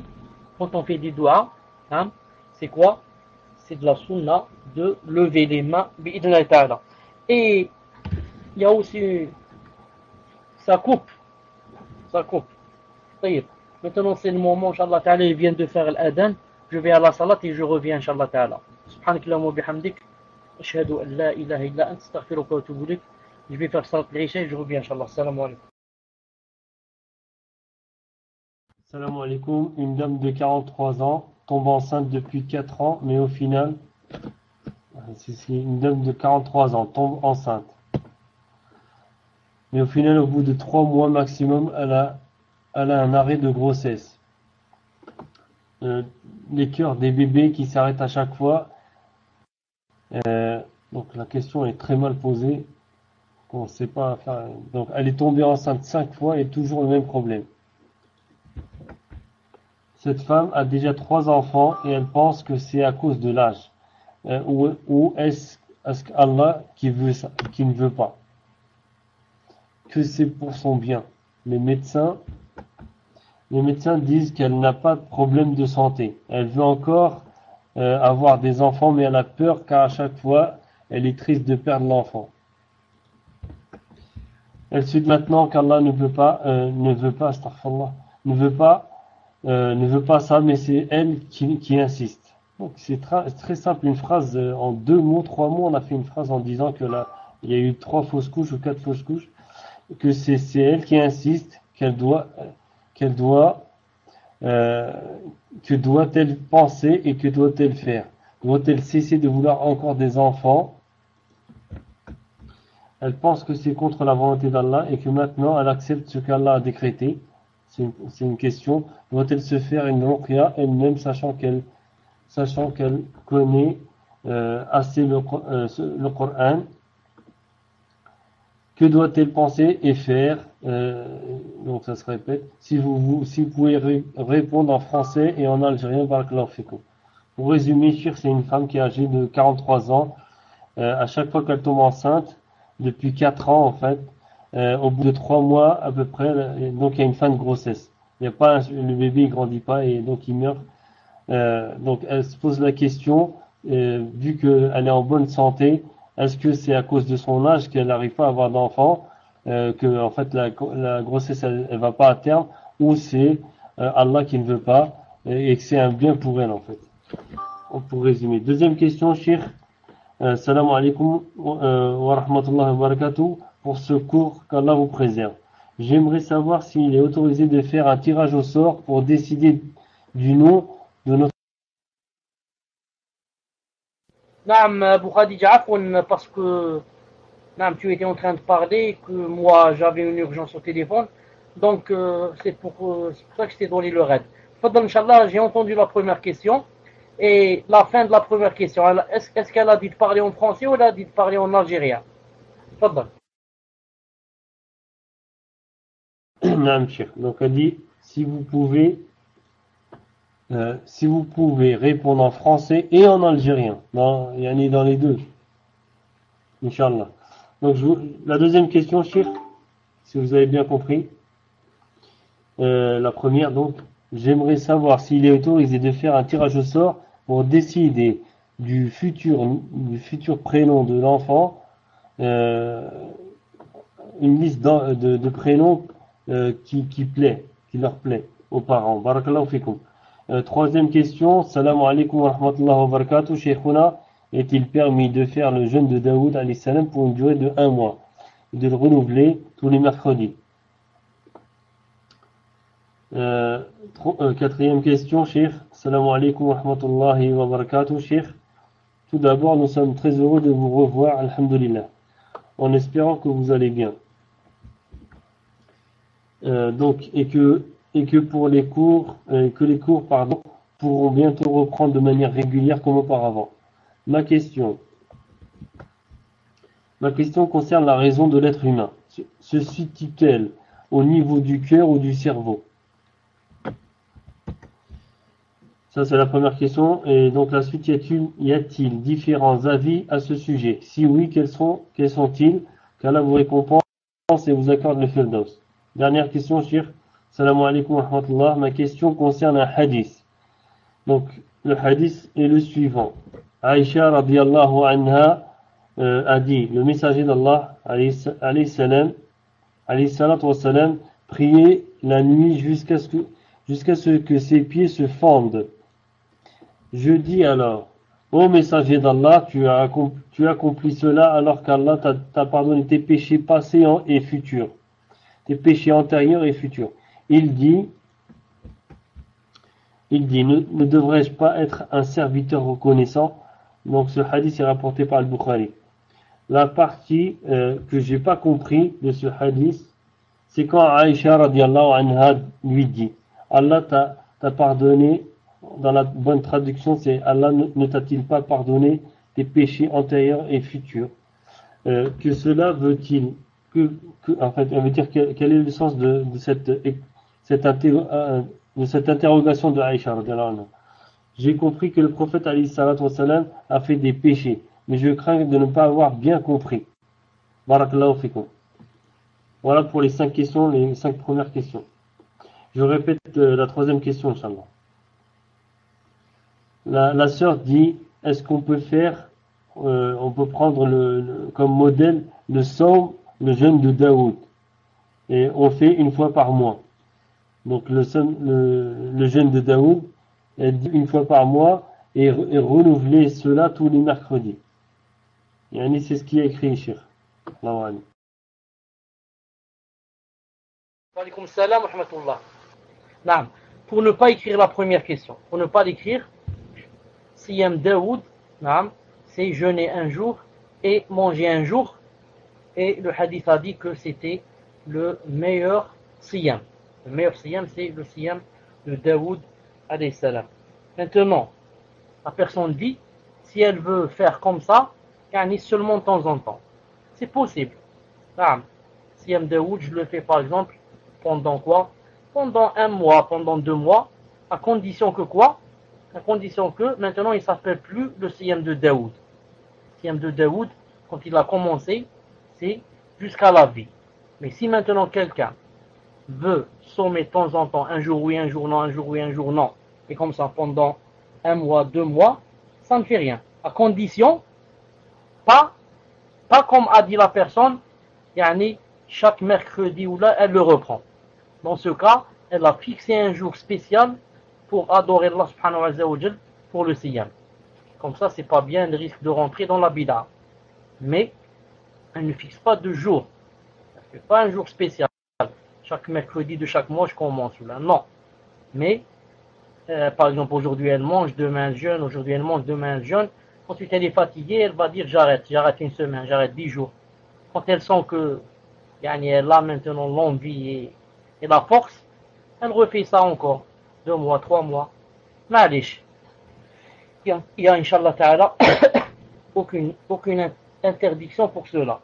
quand on fait des doigts, hein, c'est quoi? C'est de la sunna de lever les mains, bi'idhnillah ta'ala. Et il y a aussi, ça coupe. Maintenant c'est le moment, Inch'Allah ta'ala, ils viennent de faire l'adhan. Je vais à la salat et je reviens, Inch'Allah ta'ala. Subhanakallahumma wa bihamdik. Ashhadu an la ilaha illa anta astaghfiruka wa atubu ilayk. Je vais faire salat l'isha et je reviens, Inch'Allah. Salam alaikum. Salam alaikum. Une dame de 43 ans tombe enceinte depuis 4 ans, mais au final, c'est une dame de 43 ans tombe enceinte. Mais au final, au bout de 3 mois maximum, elle a un arrêt de grossesse. Les cœurs des bébés qui s'arrêtent à chaque fois. Donc la question est très mal posée. On ne sait pas faire. Donc elle est tombée enceinte 5 fois et toujours le même problème. Cette femme a déjà 3 enfants et elle pense que c'est à cause de l'âge. Ou est-ce qu'Allah qui ne veut pas? Que c'est pour son bien. Les médecins disent qu'elle n'a pas de problème de santé. Elle veut encore avoir des enfants, mais elle a peur car à chaque fois, elle est triste de perdre l'enfant. Elle se dit maintenant qu'Allah ne veut pas, astaghfirullah, ne veut pas ça, mais c'est elle qui insiste. Donc c'est très simple, une phrase en 2 mots, 3 mots. On a fait une phrase en disant que là, il y a eu 3 fausses couches ou 4 fausses couches, que c'est elle qui insiste, que doit-elle penser et que doit-elle faire? Doit-elle cesser de vouloir encore des enfants? Elle pense que c'est contre la volonté d'Allah et que maintenant elle accepte ce qu'Allah a décrété. C'est une question. Doit-elle se faire une ruqya elle-même, sachant qu'elle connaît assez le Coran? Que doit-elle penser et faire? Donc ça se répète. Si vous pouvez répondre en français et en algérien, barakallahu fikum. Pour résumer, Chir, c'est une femme qui est âgée de 43 ans. À chaque fois qu'elle tombe enceinte, depuis 4 ans en fait, au bout de 3 mois à peu près, donc il y a une fin de grossesse. Le bébé il grandit pas et donc il meurt. Donc elle se pose la question, vu qu'elle est en bonne santé, est-ce que c'est à cause de son âge qu'elle n'arrive pas à avoir d'enfant, que en fait la grossesse elle va pas à terme, ou c'est Allah qui ne veut pas et que c'est un bien pour elle en fait. Pour résumer. Deuxième question, Cheikh. Salam alaikum wa rahmatullahi wa barakatuh. Pour ce cours, qu'Allah vous préserve. J'aimerais savoir s'il est autorisé de faire un tirage au sort pour décider du nom de notre... Naam, Abu Khadija, parce que naam, tu étais en train de parler et que moi j'avais une urgence au téléphone, donc c'est pour ça que je t'ai donné le raid. Fadal, Inch'Allah, j'ai entendu la première question et la fin de la première question. Est-ce qu'elle a dit de parler en français ou elle a dit de parler en algérien? Fadal. Naam, Cheikh. Donc elle dit si vous pouvez répondre en français et en algérien, il y en a dans les deux, Inch'Allah. Donc la deuxième question, Cheikh, si vous avez bien compris, la première, donc j'aimerais savoir s'il est autorisé de faire un tirage au sort pour décider du futur prénom de l'enfant, une liste de prénoms qui leur plaît aux parents. Barakallahu fikum. Troisième question, salam alaikum wa rahmatullahi wa barakatuh. Sheikhuna, est-il permis de faire le jeûne de Daoud alayhi salam pour une durée de 1 mois et de le renouveler tous les mercredis? Quatrième question, Cheikh. Salam alaikum wa rahmatullahi wa barakatuh. Cheikh, tout d'abord, nous sommes très heureux de vous revoir, alhamdulillah, en espérant que vous allez bien. Et que pour les cours, pourront bientôt reprendre de manière régulière comme auparavant. Ma question concerne la raison de l'être humain. Se situe-t-elle au niveau du cœur ou du cerveau? Ça, c'est la première question. Et donc, la suite, y a-t-il différents avis à ce sujet? Si oui, quels sont-ils? Qu'Allah vous récompense et vous accorde le firdaus. Dernière question, Cheikh. Salam alaikum wa rahmatullah. Ma question concerne un hadith. Donc, le hadith est le suivant. Aïcha radiyallahu anha a dit, le messager d'Allah, alayhi salatu wa salam, priait la nuit jusqu'à ce que ses pieds se fendent. Je dis alors, ô messager d'Allah, tu as accompli cela alors qu'Allah t'a pardonné tes péchés passés et futurs, tes péchés antérieurs et futurs. Il dit, ne devrais-je pas être un serviteur reconnaissant? Donc ce hadith est rapporté par le Bukhari. La partie que j'ai pas compris de ce hadith, c'est quand Aïcha radiyallahu anha lui dit, Allah t'a pardonné. Dans la bonne traduction, c'est Allah ne t'a-t-il pas pardonné tes péchés antérieurs et futurs? Que cela veut-il en fait, on veut dire quel est le sens de cette interrogation de Aïcha. J'ai compris que le prophète alayhi salatu wa salam a fait des péchés, mais je crains de ne pas avoir bien compris. Barakallahu fikum. Voilà pour les 5 questions, les 5 premières questions. Je répète la troisième question, Inch'Allah. La sœur dit, est-ce qu'on peut faire, on peut prendre comme modèle le jeûne de Daoud, et on fait une fois par mois. Donc le jeûne de Daoud est dit une fois par mois et renouveler cela tous les mercredis. Yani c'est ce qui est écrit, Cheikh. Wa alaykoum salam wa rahmatullah. Naam. Pour ne pas écrire la première question, pour ne pas l'écrire, Siyam Daoud, c'est jeûner un jour et manger un jour. Et le hadith a dit que c'était le meilleur siyam. Le meilleur siyam, c'est le siyam de Daoud alayhi salam. Maintenant, la personne dit, si elle veut faire comme ça, seulement de temps en temps. C'est possible. Siyam Daoud, je le fais par exemple pendant quoi? Pendant 1 mois, pendant 2 mois, à condition que quoi? À condition que maintenant il ne s'appelle plus le Siyam de Daoud. Le Siyam de Daoud, quand il a commencé, c'est jusqu'à la vie. Mais si maintenant quelqu'un veut sommer de temps en temps, un jour oui, un jour non, un jour oui, un jour non, et comme ça pendant 1 mois, 2 mois, ça ne fait rien. À condition, pas comme a dit la personne, chaque mercredi ou là, elle le reprend. Dans ce cas, elle a fixé un jour spécial pour adorer Allah subhanahu wa ta'ala pour le siyam. Comme ça, c'est pas bien, le risque de rentrer dans la bid'a. Mais, elle ne fixe pas de jour. Elle ne fait pas un jour spécial. Chaque mercredi de chaque mois, je commence là. Non. Mais, par exemple, aujourd'hui elle mange, demain elle jeûne, aujourd'hui elle mange, demain elle jeûne. Ensuite elle est fatiguée, elle va dire j'arrête 1 semaine, j'arrête 10 jours. Quand elle sent que elle a maintenant l'envie et la force, elle refait ça encore. 2 mois, 3 mois. Malish. Il y a, Inch'Allah Ta'ala, aucune interdiction pour cela.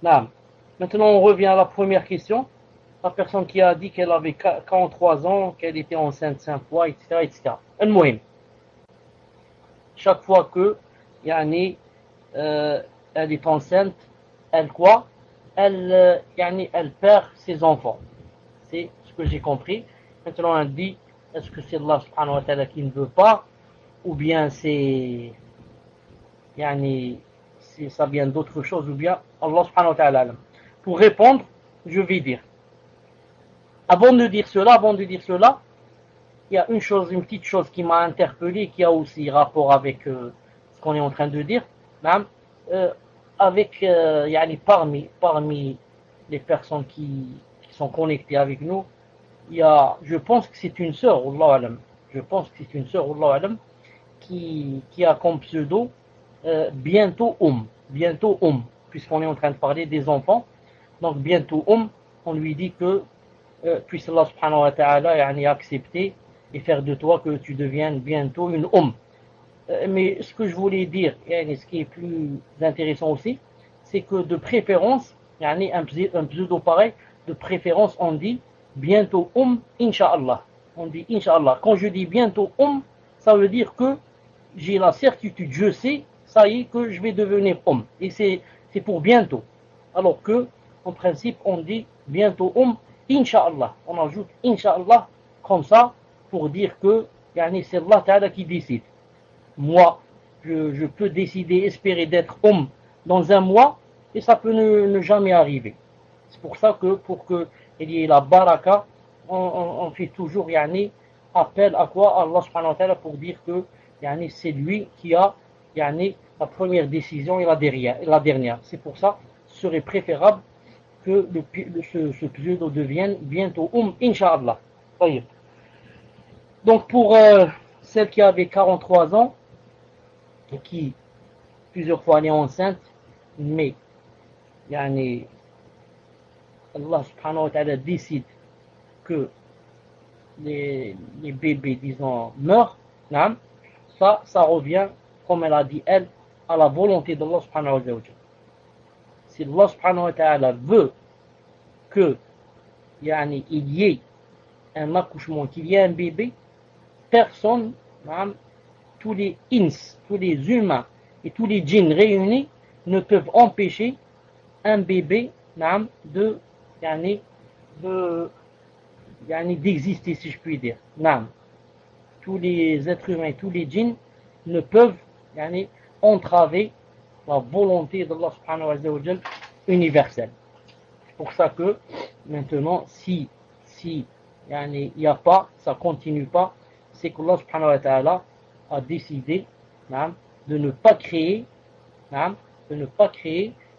Maintenant, on revient à la première question. La personne qui a dit qu'elle avait 43 ans, qu'elle était enceinte 5 fois, etc. etc. Al-Muhim. Chaque fois que elle est enceinte, elle quoi? Elle perd ses enfants. C'est ce que j'ai compris. Maintenant, elle dit, est-ce que c'est Allah subhanahu wa ta'ala qui ne veut pas, ou bien c'est ça vient d'autre chose, ou bien Allah subhanahu wa ta'ala. Pour répondre, je vais dire, Avant de dire cela, il y a une petite chose qui m'a interpellé, qui a aussi rapport avec ce qu'on est en train de dire. Avec parmi les personnes qui sont connectées avec nous, je pense que c'est une sœur, Wallahu alam. Je pense que c'est une sœur, Wallahu alam, qui a comme pseudo bientôt puisqu'on est en train de parler des enfants. Donc bientôt on lui dit que puisse Allah subhanahu wa ta'ala accepter et faire de toi que tu deviennes bientôt une mais ce que je voulais dire, ce qui est plus intéressant aussi, c'est que de préférence, un pseudo pareil, de préférence on dit bientôt Inch'Allah. On dit Inch'Allah. Quand je dis bientôt ça veut dire que j'ai la certitude, je sais, ça y est, que je vais devenir Et c'est pour bientôt. Alors que, en principe, on dit bientôt Inch'Allah. On ajoute Inch'Allah comme ça pour dire que c'est Allah Ta'ala qui décide. Moi, je peux décider, espérer d'être dans un mois et ça peut ne jamais arriver. C'est pour ça que pour qu'il y ait la baraka, on fait toujours appel à quoi? Allah subhanahu wa ta'ala pour dire que c'est lui qui a la première décision et la dernière. C'est pour ça ce serait préférable que ce pseudo devienne bientôt Inch'Allah. Donc pour celle qui avait 43 ans et qui plusieurs fois est enceinte, mais Allah subhanahu wa ta'ala décide que les bébés, disons, meurent, ça revient, comme elle a dit elle, à la volonté d'Allah subhanahu wa ta'ala. Si Allah subhanahu wa ta'ala veut que il y ait un accouchement, qu'il y ait un bébé, personne, tous les ins, tous les humains et tous les djinns réunis ne peuvent empêcher un bébé d'exister, si je puis dire. Tous les êtres humains, tous les djinns ne peuvent entraver la volonté d'Allah subhanahu wa ta'ala universelle. C'est pour ça que maintenant, si il n'y a pas, ça continue pas, c'est qu'Allah subhanahu wa ta'ala a décidé de ne pas créer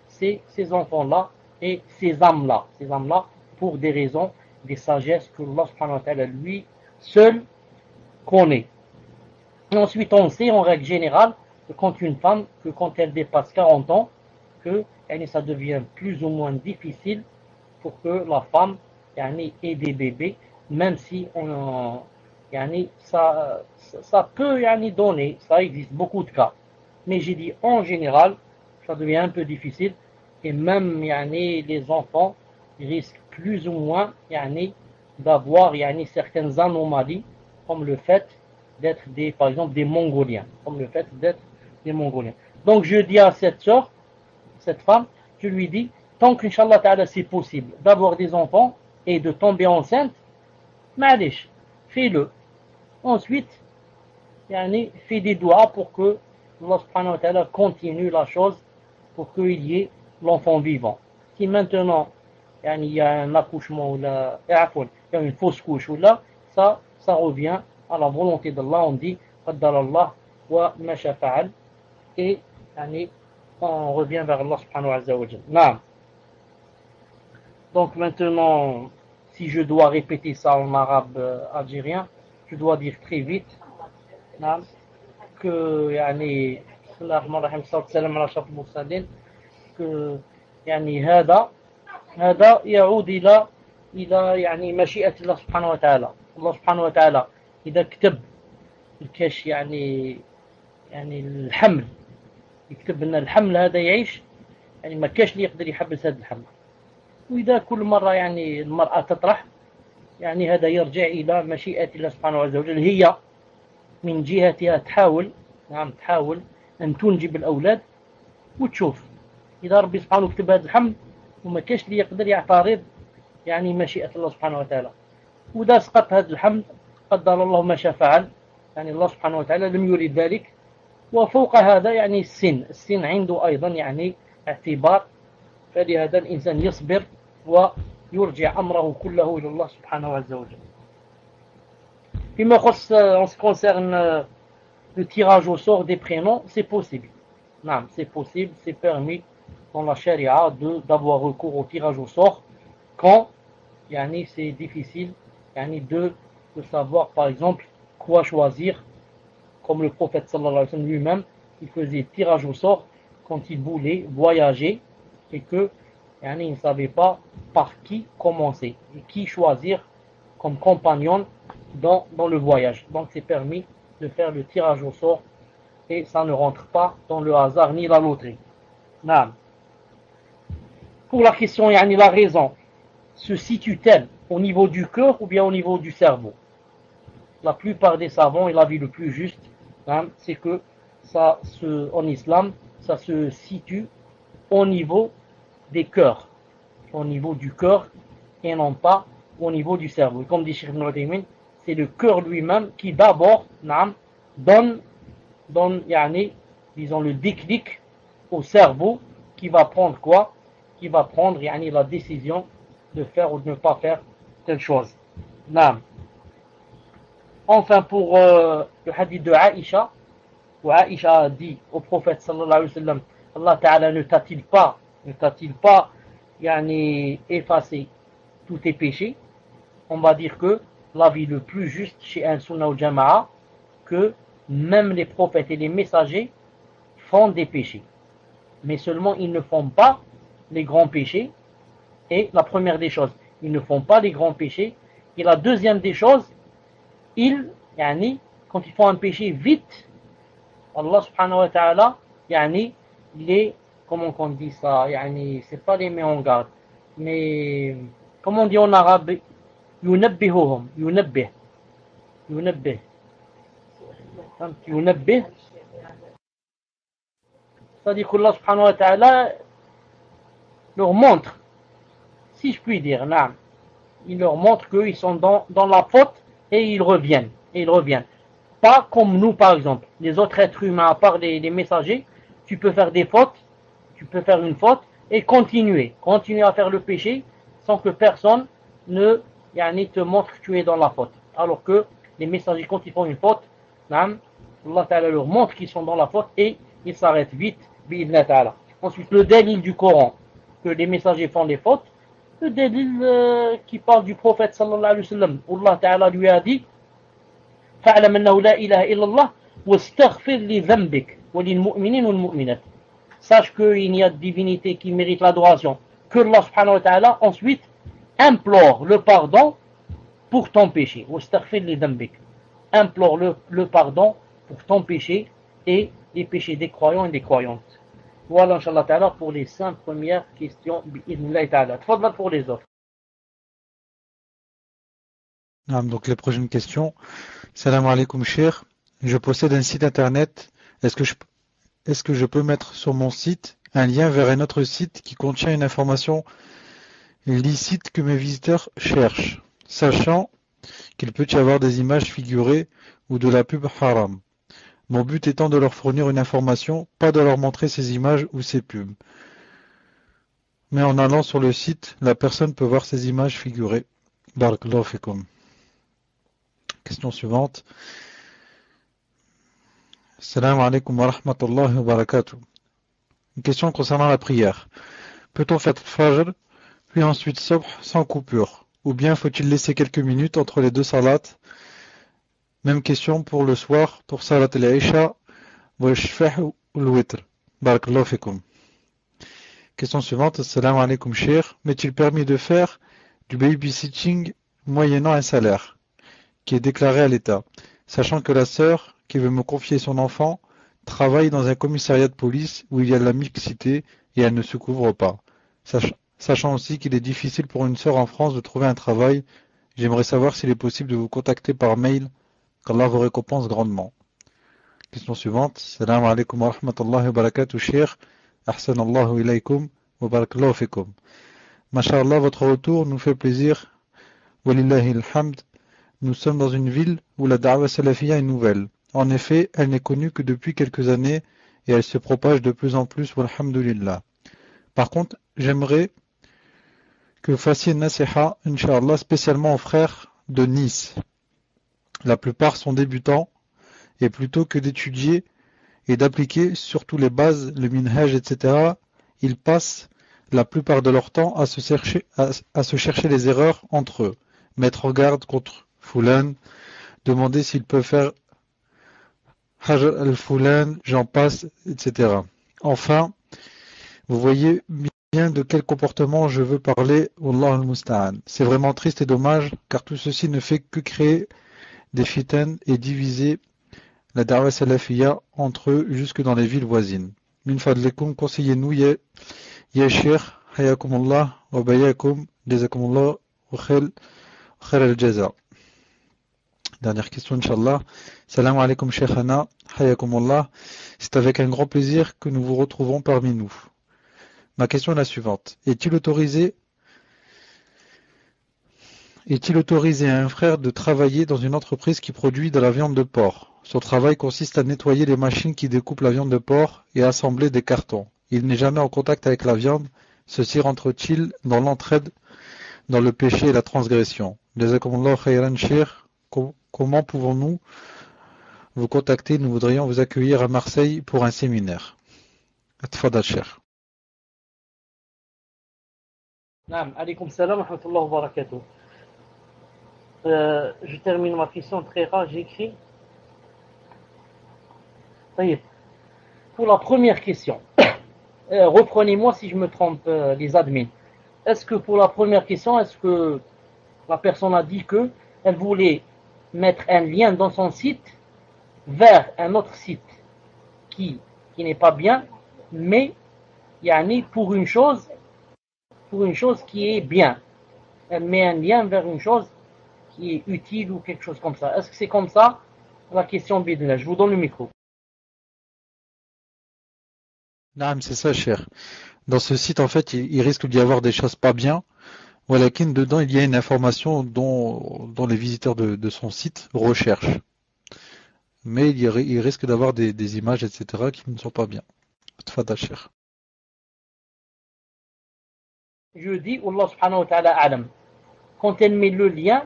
ces enfants-là et ces âmes-là pour des raisons, des sagesses que Allah subhanahu wa ta'ala lui seul connaît. Et ensuite on sait en règle générale que quand une femme, quand elle dépasse 40 ans, que ça devient plus ou moins difficile pour que la femme ait des bébés, même si ça peut donner, ça existe beaucoup de cas. Mais j'ai dit en général, ça devient un peu difficile et même les enfants risquent plus ou moins d'avoir certaines anomalies comme le fait d'être par exemple des Mongoliens, Donc je dis à cette femme, je lui dis, tant qu'Inch'Allah Ta'ala c'est possible d'avoir des enfants et de tomber enceinte, ma'alish, fais-le. Ensuite, fais des doigts pour que Allah subhanahu wa ta'ala continue la chose pour qu'il y ait l'enfant vivant. Si maintenant il y a un accouchement ou il y a une fausse couche ou là, ça revient à la volonté d'Allah. On dit qaddar Allah wa ma shafa'al et on revient vers Allah subhanahu wa ta'ala. Donc maintenant, si je dois répéter ça en arabe algérien, je dois dire très vite que que هذا يعود إلى مشيئة الله سبحانه وتعالى. الله سبحانه وتعالى إذا كتب الكش الحمل، يكتب أن الحمل هذا يعيش، ما كاش اللي يقدر يحبس هذا الحمل. وإذا كل مرة المرأة تطرح، هذا يرجع إلى مشيئة الله سبحانه وتعالى. هي من جهتها تحاول أن تنجب الأولاد وتشوف إذا ربي سبحانه كتب هذا الحمل وما كاش اللي يقدر يعترض مشيئة الله سبحانه وتعالى. وإذا سقط هذا الحمل قدر الله ما شاء فعل، الله سبحانه وتعالى لم يريد ذلك. وفوق هذا السن عنده أيضا اعتبار، فلهذا الإنسان يصبر يرجع أمره كله إلى الله سبحانه عز وجل. فيما يخص en ce qui concerne le tirage au sort des prénoms, c'est possible. Non, c'est possible, c'est permis dans la charia d'avoir recours au tirage au sort quand c'est difficile de savoir par exemple quoi choisir, comme le prophète sallallahu alayhi wa sallam lui-même, il faisait tirage au sort quand il voulait voyager et que il ne savait pas par qui commencer et qui choisir comme compagnon dans le voyage. Donc c'est permis de faire le tirage au sort et ça ne rentre pas dans le hasard ni la loterie. Non. Pour la question, la raison se situe-t-elle au niveau du cœur ou bien au niveau du cerveau? La plupart des savants, et l'avis le plus juste, c'est que en islam, ça se situe au niveau des cœurs, au niveau du cœur et non pas au niveau du cerveau. Comme dit Cheikh Ibn Uthaymin, c'est le cœur lui-même qui d'abord donne disons le déclic au cerveau qui va prendre quoi? Qui va prendre la décision de faire ou de ne pas faire telle chose. Enfin, pour le hadith de Aïcha, où Aïcha a dit au prophète sallallahu alayhi wa sallam, Allah Ta'ala ne t'a-t-il pas effacé tous tes péchés? On va dire que l'avis le plus juste chez un Sunnah ou Jama'a, que même les prophètes et les messagers font des péchés. Mais seulement ils ne font pas les grands péchés. Et la première des choses, ils ne font pas les grands péchés. Et la deuxième des choses, quand ils font un péché vite, Allah subhanahu wa ta'ala, comment on dit ça, c'est pas les met en garde, mais comment on dit en arabe, ينبههم ينبه c'est-à-dire qu'Allah subhanahu wa ta'ala leur montre, si je puis dire, il leur montre qu'ils sont dans la faute et ils reviennent. Pas comme nous par exemple, les autres êtres humains à part les messagers, tu peux faire des fautes, tu peux faire une faute et continuer à faire le péché sans que personne ne te montre que tu es dans la faute. Alors que les messagers, quand ils font une faute, Allah Ta'ala leur montre qu'ils sont dans la faute et ils s'arrêtent vite. Ensuite, le délil du Coran, que les messagers font des fautes, le délil qui parle du prophète sallallahu alayhi wa sallam, où Allah Ta'ala lui a dit فَعْلَمْ أَنَّهُ لَا إِلَهَ إِلَّا اللَّهِ وَاسْتَغْفِرْ لِذَنْبِكَ وَلِلْمُؤْمِنِينَ وَالْمُؤْمِنَاتِ. Sache qu'il n'y a de divinité qui mérite l'adoration que Allah subhanahu wa ta'ala. Ensuite, implore le pardon pour ton péché. وَاسْتَغْفِرْ لِذَنْبِكَ. Implore le pardon pour ton péché et les péchés des croyants et des croyantes. Voilà, Inch'Allah Ta'ala, pour les 5 premières questions. Bi'idhnillahi ta'ala. Tfadhal pour les autres. Donc les prochaines questions. Salam alaikum cher. Je possède un site internet. Est-ce que je peux mettre sur mon site un lien vers un autre site qui contient une information licite que mes visiteurs cherchent, sachant qu'il peut y avoir des images figurées ou de la pub haram. Mon but étant de leur fournir une information, pas de leur montrer ces images ou ces pubs. Mais en allant sur le site, la personne peut voir ces images figurées. Barakallahu fikum. Question suivante. Salam alaikum wa rahmatullahi wa barakatuh. Une question concernant la prière. Peut-on faire Fajr, puis ensuite Subh sans coupure? Ou bien faut-il laisser quelques minutes entre les deux salats? Même question pour le soir, pour Salat al-Isha, wa Shfah ou al-Witr. Barakallahu fikum. Question suivante. Salam alaikum cher. M'est-il permis de faire du babysitting moyennant un salaire qui est déclaré à l'État, sachant que la sœur qui veut me confier son enfant travaille dans un commissariat de police où il y a de la mixité et elle ne se couvre pas. Sachant aussi qu'il est difficile pour une sœur en France de trouver un travail, j'aimerais savoir s'il est possible de vous contacter par mail, qu'Allah vous récompense grandement. Question suivante. Salam alaikum wa rahmatullahi wa barakatuh, cher. Ahsanallahu ilaykum wa barakallahu fikum. Masha'Allah, votre retour nous fait plaisir. Walillahi alhamd. Nous sommes dans une ville où la da'wa salafiyya est nouvelle. En effet, elle n'est connue que depuis quelques années et elle se propage de plus en plus, walhamdulillah. Par contre, j'aimerais que vous fassiez une nasiha, Inch'Allah, spécialement aux frères de Nice. La plupart sont débutants, et plutôt que d'étudier et d'appliquer surtout les bases, le minhaj, etc., ils passent la plupart de leur temps à se chercher les erreurs entre eux, mettre en garde contre Foulan, demander s'ils peuvent faire Hajar al-Foulan, j'en passe, etc. Enfin, vous voyez bien de quel comportement je veux parler, Wallah al-Musta'an. C'est vraiment triste et dommage, car tout ceci ne fait que créer des fitanes et diviser la da'wa salafiyya entre eux jusque dans les villes voisines. Min fadlikum, conseillez-nous, ya Cheikh, hayakumullah, wa bayakum, jazakumullah, wa khair al-jaza. Dernière question, Inch'Allah. Salam alaikum, Sheikhana, hayakumullah. C'est avec un grand plaisir que nous vous retrouvons parmi nous. Ma question est la suivante. Est-il autorisé à un frère de travailler dans une entreprise qui produit de la viande de porc? Son travail consiste à nettoyer les machines qui découpent la viande de porc et à assembler des cartons. Il n'est jamais en contact avec la viande. Ceci rentre-t-il dans l'entraide, dans le péché et la transgression? Jazakumullah khayran Cheikh. Comment pouvons-nous vous contacter? Nous voudrions vous accueillir à Marseille pour un séminaire. Tfadal Cheikh. Naam, alaykoum salam wa rahmatullah wa barakatuh. Je termine ma question très rare, j'écris. Pour la première question, reprenez-moi si je me trompe, les admins. Est-ce que pour la première question, est-ce que la personne a dit qu'elle voulait mettre un lien dans son site vers un autre site qui n'est pas bien, mais pour une chose qui est bien. Elle met un lien vers une chose qui est utile ou quelque chose comme ça. Est-ce que c'est comme ça? La question bidna. Je vous donne le micro. Naam, c'est ça, cher. Dans ce site, en fait, il risque d'y avoir des choses pas bien. Walakin, dedans, il y a une information dont les visiteurs de son site recherchent. Mais il risque d'avoir des images, etc., qui ne sont pas bien. Tfadal, cher. Je dis, Allah subhanahu wa ta'ala alam, quand elle met le lien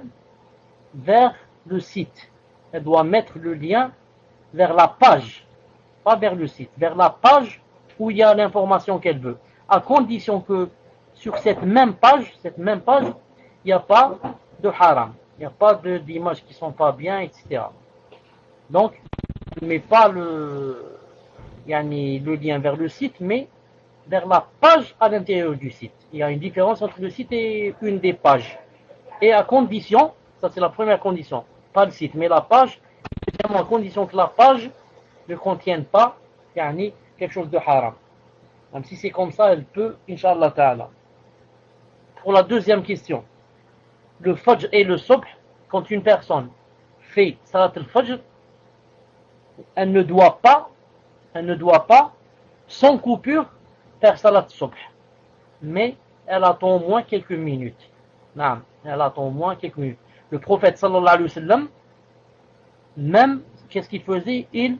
vers le site, elle doit mettre le lien vers la page, pas vers le site, vers la page où il y a l'information qu'elle veut, à condition que sur cette même page, il n'y a pas de haram, il n'y a pas d'images qui ne sont pas bien, etc. Donc, ne met pas le lien vers le site, mais vers la page à l'intérieur du site. Il y a une différence entre le site et une des pages. Et à condition, ça c'est la première condition, pas le site, mais la page, à condition que la page ne contienne pas quelque chose de haram. Même si c'est comme ça, elle peut, Inch'Allah Ta'ala. Pour la deuxième question, le Fajr et le Subh, quand une personne fait Salat al-Fajr, elle ne doit pas, sans coupure, faire Salat al-Subh. Mais elle attend au moins quelques minutes. Non, elle attend au moins quelques minutes. Le prophète sallallahu alayhi wa sallam, même, qu'est-ce qu'il faisait? Il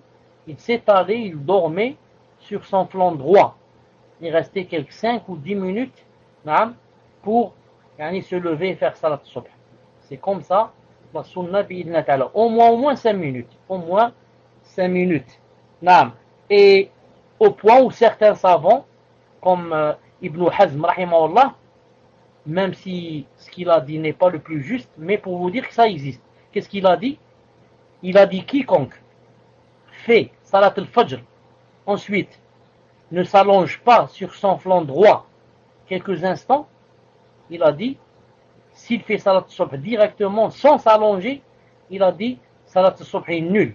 s'étalait, il dormait sur son flanc droit. Il restait quelques 5 ou 10 minutes pour se lever et faire salat subh. C'est comme ça, la sunna bi'idna ta'ala. Au moins 5 minutes. Au moins 5 minutes. Et au point où certains savants, comme Ibn Hazm, rahimahullah, même si ce qu'il a dit n'est pas le plus juste, mais pour vous dire que ça existe. Qu'est-ce qu'il a dit? Il a dit quiconque fait salat al-fajr, ensuite ne s'allonge pas sur son flanc droit quelques instants, il a dit, s'il fait salat al-subh directement sans s'allonger, il a dit, salat al-subh est nul.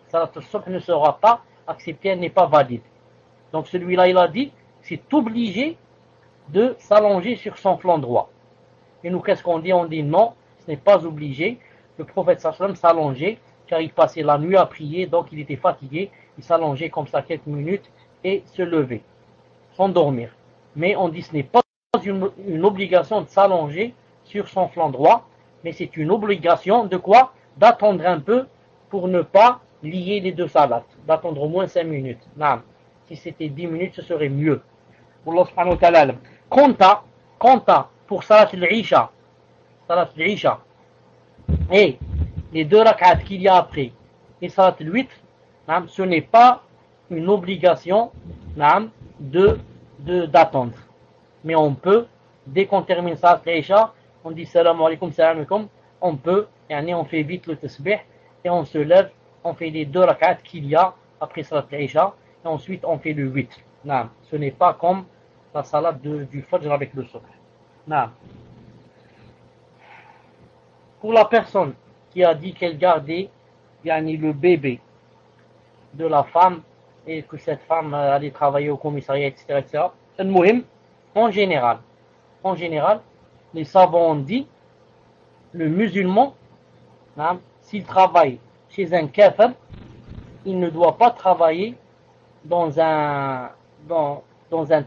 Salat al-subh ne sera pas acceptée, elle n'est pas valide. Donc celui-là, il a dit, c'est obligé de s'allonger sur son flanc droit. Et nous, qu'est-ce qu'on dit? On dit non, ce n'est pas obligé. Le prophète sallam s'allongeait, car il passait la nuit à prier, donc il était fatigué, il s'allongeait comme ça quelques minutes et se levait, sans dormir. Mais on dit ce n'est pas une obligation de s'allonger sur son flanc droit, mais c'est une obligation de quoi? D'attendre un peu pour ne pas lier les deux salats, d'attendre au moins 5 minutes. Non. Si c'était 10 minutes, ce serait mieux. Quant à pour Salat al-Isha. Salat al-Isha. Et les 2 rak'at qu'il y a après, et Salat al-Witr, ce n'est pas une obligation d'attendre. Mais on peut, dès qu'on termine Salat al-Isha, on dit salam alaikum, on peut, on fait vite le tasbih, et on se lève, on fait les 2 rak'at qu'il y a après Salat al-Isha, et ensuite on fait le witr. Ce n'est pas comme la salat du Fajr avec le subh. Pour la personne qui a dit qu'elle gardait le bébé de la femme et que cette femme allait travailler au commissariat, etc. En général, les savants ont dit le musulman, s'il travaille chez un kafir, il ne doit pas travailler dans un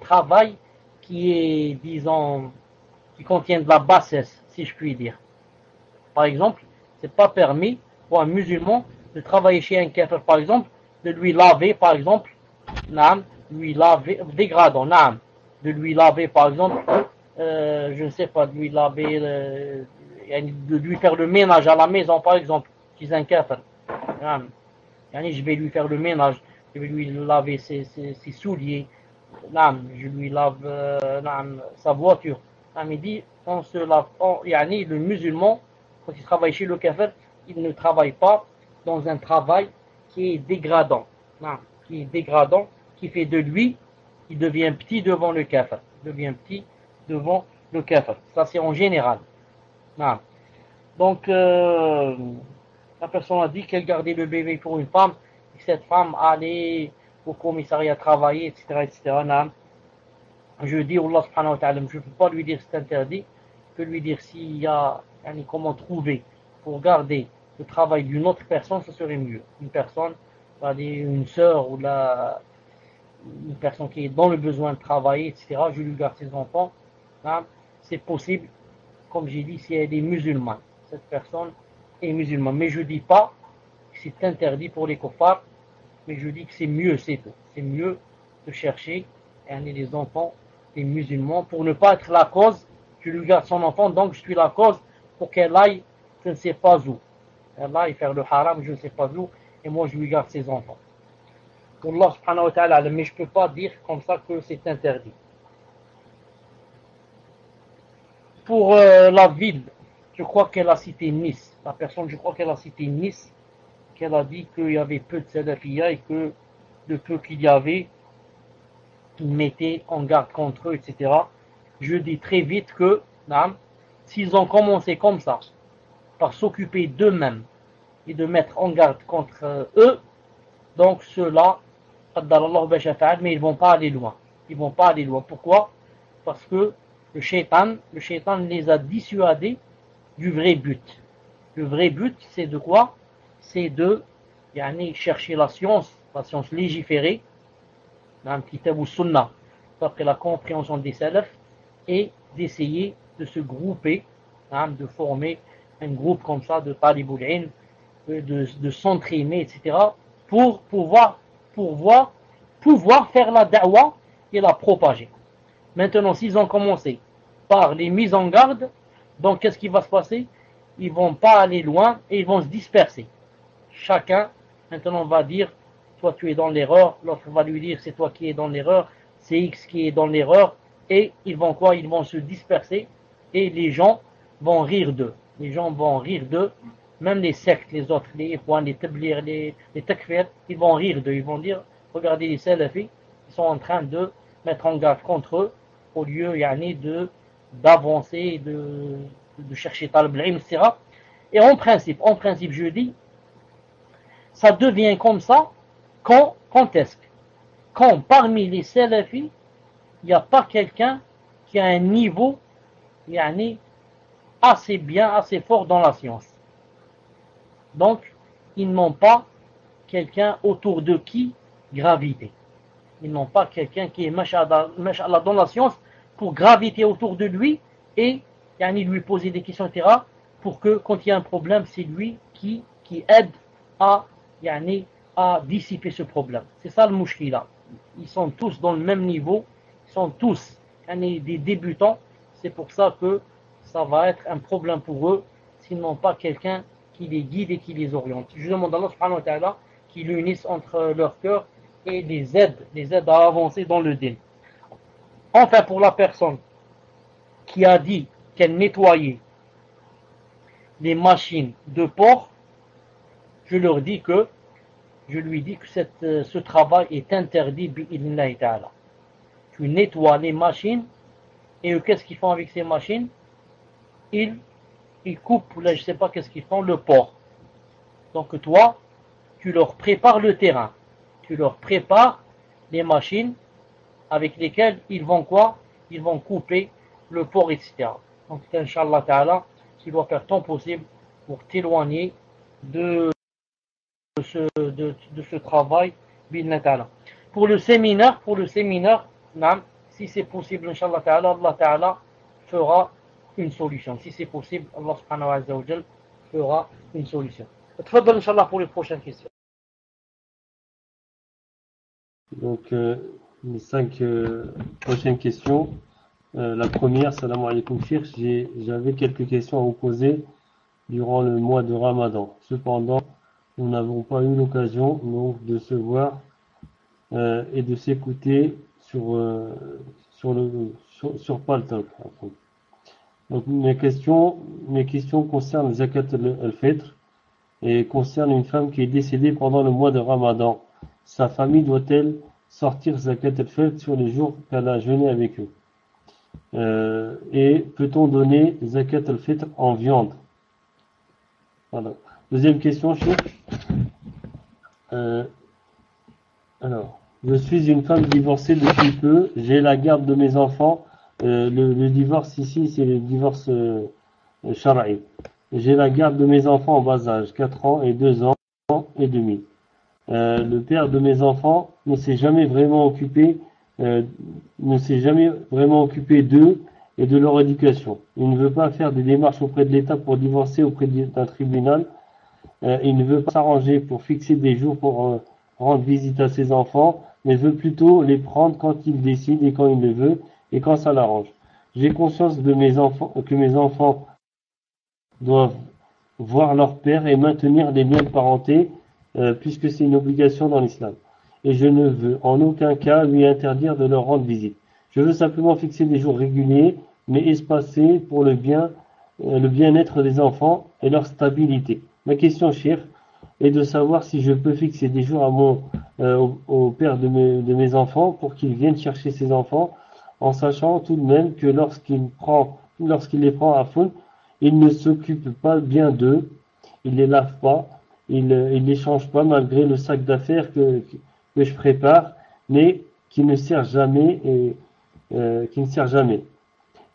travail qui est, disons, qui contient de la bassesse, si je puis dire. Par exemple, c'est pas permis pour un musulman de travailler chez un kafir, par exemple, de lui laver, par exemple, lui laver, dégradant, de lui laver, par exemple, je ne sais pas, de lui laver, de lui faire le ménage à la maison, par exemple, chez un kafir. Je vais lui faire le ménage, je vais lui laver ses souliers, je lui lave sa voiture. Il dit, on se lave, le musulman, quand il travaille chez le kafir, il ne travaille pas dans un travail qui est dégradant, qui fait de lui, il devient petit devant le kafir, Ça c'est en général. Donc, la personne a dit qu'elle gardait le bébé pour une femme, et cette femme allait au commissariat travailler, etc. Je dis, Allah subhanahu wa ta'ala, je ne peux pas lui dire c'est interdit, je peux lui dire s'il y a comment trouver pour garder le travail d'une autre personne, ce serait mieux. Une personne, une sœur ou une personne qui est dans le besoin de travailler, etc. Je lui garde ses enfants. C'est possible, comme j'ai dit, si elle est musulmane. Cette personne est musulmane. Mais je ne dis pas que c'est interdit pour les kuffars, mais je dis que c'est mieux, c'est tout. C'est mieux de chercher les enfants des musulmans pour ne pas être la cause. Je lui garde son enfant, donc je suis la cause pour qu'elle aille, je ne sais pas où. Elle aille faire le haram, je ne sais pas où, et moi je lui garde ses enfants. Allah subhanahu wa ta'ala, mais je ne peux pas dire comme ça que c'est interdit. Pour la ville, je crois qu'elle a cité Nice. La personne, je crois qu'elle a cité Nice, qu'elle a dit qu'il y avait peu de salafiyya et que de peu qu'il y avait, ils mettaient en garde contre eux, etc. Je dis très vite que, s'ils ont commencé comme ça, par s'occuper d'eux-mêmes et de mettre en garde contre eux, donc ceux-là, mais ils vont pas aller loin. Ils vont pas aller loin. Pourquoi? Parce que le shaitan les a dissuadés du vrai but. Le vrai but, c'est de quoi? C'est de chercher la science légiférée, dans le kitab ou sunnah, d'après la compréhension des salafs, et d'essayer de se grouper, de former un groupe comme ça de talibul ilm, de s'entraîner, etc., pour pouvoir faire la da'wah et la propager. Maintenant, s'ils ont commencé par les mises en garde, donc qu'est-ce qui va se passer? Ils vont pas aller loin et ils vont se disperser. Chacun, maintenant, va dire, toi tu es dans l'erreur, l'autre va lui dire, c'est toi qui es dans l'erreur, c'est X qui est dans l'erreur, et ils vont quoi? Ils vont se disperser et les gens vont rire d'eux. Les gens vont rire d'eux, même les sectes, les autres, les ikhwan, les tablir, les takfir, ils vont rire d'eux. Ils vont dire, regardez les salafis, ils sont en train de mettre en garde contre eux, au lieu d'avancer, de chercher talib al-ilm, etc. Et en principe, je dis, ça devient comme ça quand est-ce que? Quand parmi les salafis, il n'y a pas quelqu'un qui a un niveau assez bien, assez fort dans la science. Donc, ils n'ont pas quelqu'un autour de qui graviter. Ils n'ont pas quelqu'un qui est mashallah dans la science pour graviter autour de lui et lui poser des questions, etc. Pour que quand il y a un problème, c'est lui qui aide à dissiper ce problème. C'est ça le mouchkila. Ils sont tous dans le même niveau, ils sont tous des débutants, c'est pour ça que ça va être un problème pour eux s'ils n'ont pas quelqu'un qui les guide et qui les oriente. Je demande à Allah subhanahu wa ta'ala qu'il unisse entre leur cœur et les aide à avancer dans le din. Enfin, pour la personne qui a dit qu'elle nettoyait les machines de porc, je lui dis que ce travail est interdit bi'idhnillahi ta'ala. Tu nettoies les machines et qu'est-ce qu'ils font avec ces machines? Ils coupent, là je ne sais pas qu'est-ce qu'ils font, le porc. Donc toi, tu leur prépares le terrain, tu leur prépares les machines avec lesquelles ils vont quoi? Ils vont couper le porc, etc. Donc Inch'Allah ta'ala, tu dois faire ton possible pour t'éloigner de ce travail. Pour le séminaire, si c'est possible, Inch'Allah ta'ala, Allah ta'ala fera une solution. Si c'est possible, Allah subhanahu wa ta'ala fera une solution. Tfaddal Inch'Allah pour les prochaines questions. Donc, les 5 prochaines questions. La première, salam alaykoum Cheikh, j'avais quelques questions à vous poser durant le mois de Ramadan. Cependant, nous n'avons pas eu l'occasion donc de se voir et de s'écouter sur Paltalk. Donc mes questions concernent Zakat al-Fitr et concernent une femme qui est décédée pendant le mois de Ramadan. Sa famille doit-elle sortir Zakat al-Fitr sur les jours qu'elle a jeûné avec eux? Et peut-on donner Zakat al-Fitr en viande? Voilà. Deuxième question, Cheikh. Alors, je suis une femme divorcée depuis peu, j'ai la garde de mes enfants. Le divorce ici, c'est le divorce shara'i. J'ai la garde de mes enfants en bas âge, 4 ans et 2 ans et demi. Le père de mes enfants ne s'est jamais vraiment occupé d'eux et de leur éducation. Il ne veut pas faire des démarches auprès de l'État pour divorcer auprès d'un tribunal. Il ne veut pas s'arranger pour fixer des jours pour rendre visite à ses enfants, mais veut plutôt les prendre quand il décide et quand il le veut et quand ça l'arrange. J'ai conscience que mes enfants doivent voir leur père et maintenir les liens de parenté puisque c'est une obligation dans l'islam. Et je ne veux en aucun cas lui interdire de leur rendre visite. Je veux simplement fixer des jours réguliers, mais espacés pour le bien-être des enfants et leur stabilité. Ma question, Cheikh, est de savoir si je peux fixer des jours au père de mes enfants pour qu'il vienne chercher ses enfants, en sachant tout de même que lorsqu'il les prend à fond, il ne s'occupe pas bien d'eux, il les lave pas, il les change pas malgré le sac d'affaires que je prépare, mais qui ne sert jamais.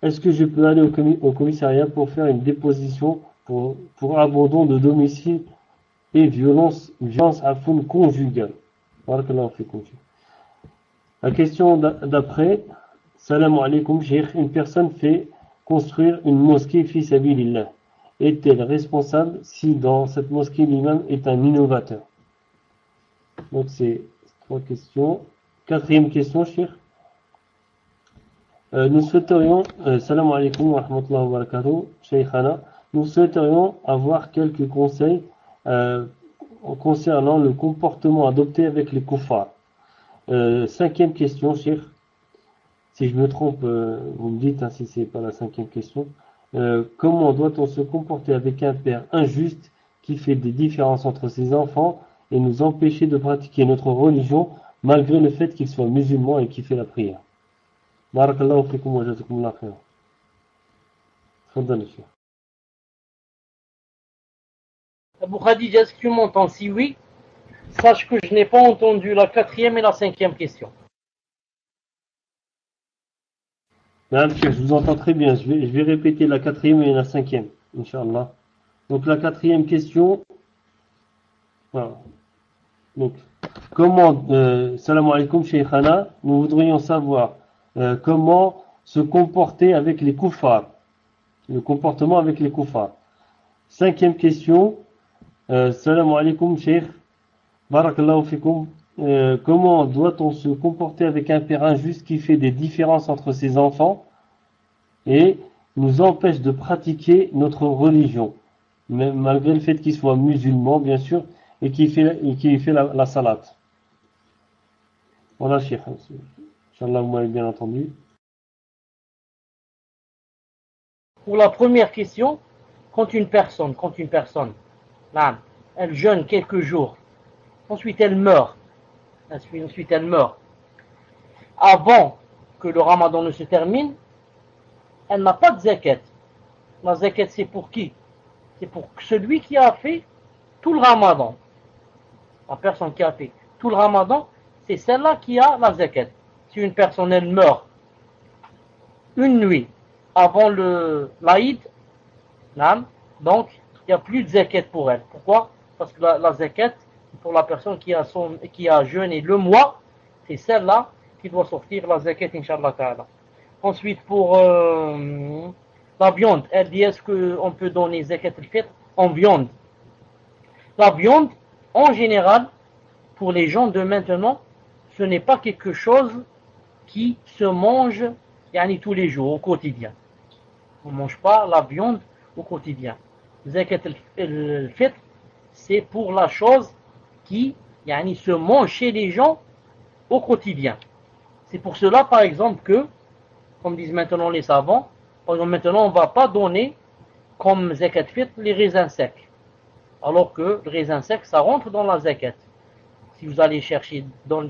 Est-ce que je peux aller au commissariat pour faire une déposition pour abandon de domicile et violence à fond conjugale? La question d'après, salam alaykoum Cheikh, une personne fait construire une mosquée fi sabilillah. Est-elle responsable si dans cette mosquée l'imam est un innovateur? Donc c'est 3 questions. 4e question, Cheikh. Nous souhaiterions, salam alaykoum wa rahmatullahi wa barakatuh, Sheikhana, nous souhaiterions avoir quelques conseils concernant le comportement adopté avec les kuffars. 5e question, Cheikh. Si je me trompe, vous me dites si c'est pas la 5e question. Comment doit-on se comporter avec un père injuste qui fait des différences entre ses enfants et nous empêcher de pratiquer notre religion malgré le fait qu'il soit musulman et qu'il fait la prière? Barakallahu fikum wa jazakumullahu khairan. Tfaddal, Cheikh. Abou Khadija, est-ce que tu m'entends? Si oui, sache que je n'ai pas entendu la 4e et la 5e question. Madame, je vous entends très bien. Je vais répéter la 4e et la 5e, Inch'Allah. Donc la 4e question. Voilà. Donc, comment, salam alaykoum Sheikhana, nous voudrions savoir comment se comporter avec les kuffars. Le comportement avec les kuffars. 5e question. Salam alaykoum Cheikh. Barakallahu fikum. Comment doit-on se comporter avec un père injuste qui fait des différences entre ses enfants et nous empêche de pratiquer notre religion, même malgré le fait qu'il soit musulman, bien sûr, et qu'il fait la salat. Voilà, Cheikh. Inch'Allah, vous m'avez bien entendu. Pour la première question, quand une personne, là, elle jeûne quelques jours, ensuite elle meurt, avant que le ramadan ne se termine, elle n'a pas de zakat. La zakat, c'est pour qui? C'est pour celui qui a fait tout le ramadan. La personne qui a fait tout le ramadan, c'est celle-là qui a la zakat. Si une personne, elle meurt une nuit avant l'Aïd, donc il n'y a plus de zakat pour elle. Pourquoi? Parce que la zakat, pour la personne qui a jeûné le mois, c'est celle-là qui doit sortir la zakat, Inch'Allah Ta'ala. Ensuite, pour la viande, elle dit, est-ce qu'on peut donner zakat al-fitr en viande? La viande, en général, pour les gens de maintenant, ce n'est pas quelque chose qui se mange tous les jours, au quotidien. On ne mange pas la viande au quotidien. Zakat al-fitr, c'est pour la chose qui se mange chez les gens au quotidien. C'est pour cela, par exemple, que, comme disent maintenant les savants, par exemple, maintenant, on ne va pas donner comme zakat fitr les raisins secs. Alors que le raisin sec, ça rentre dans la zakat. Si vous allez chercher dans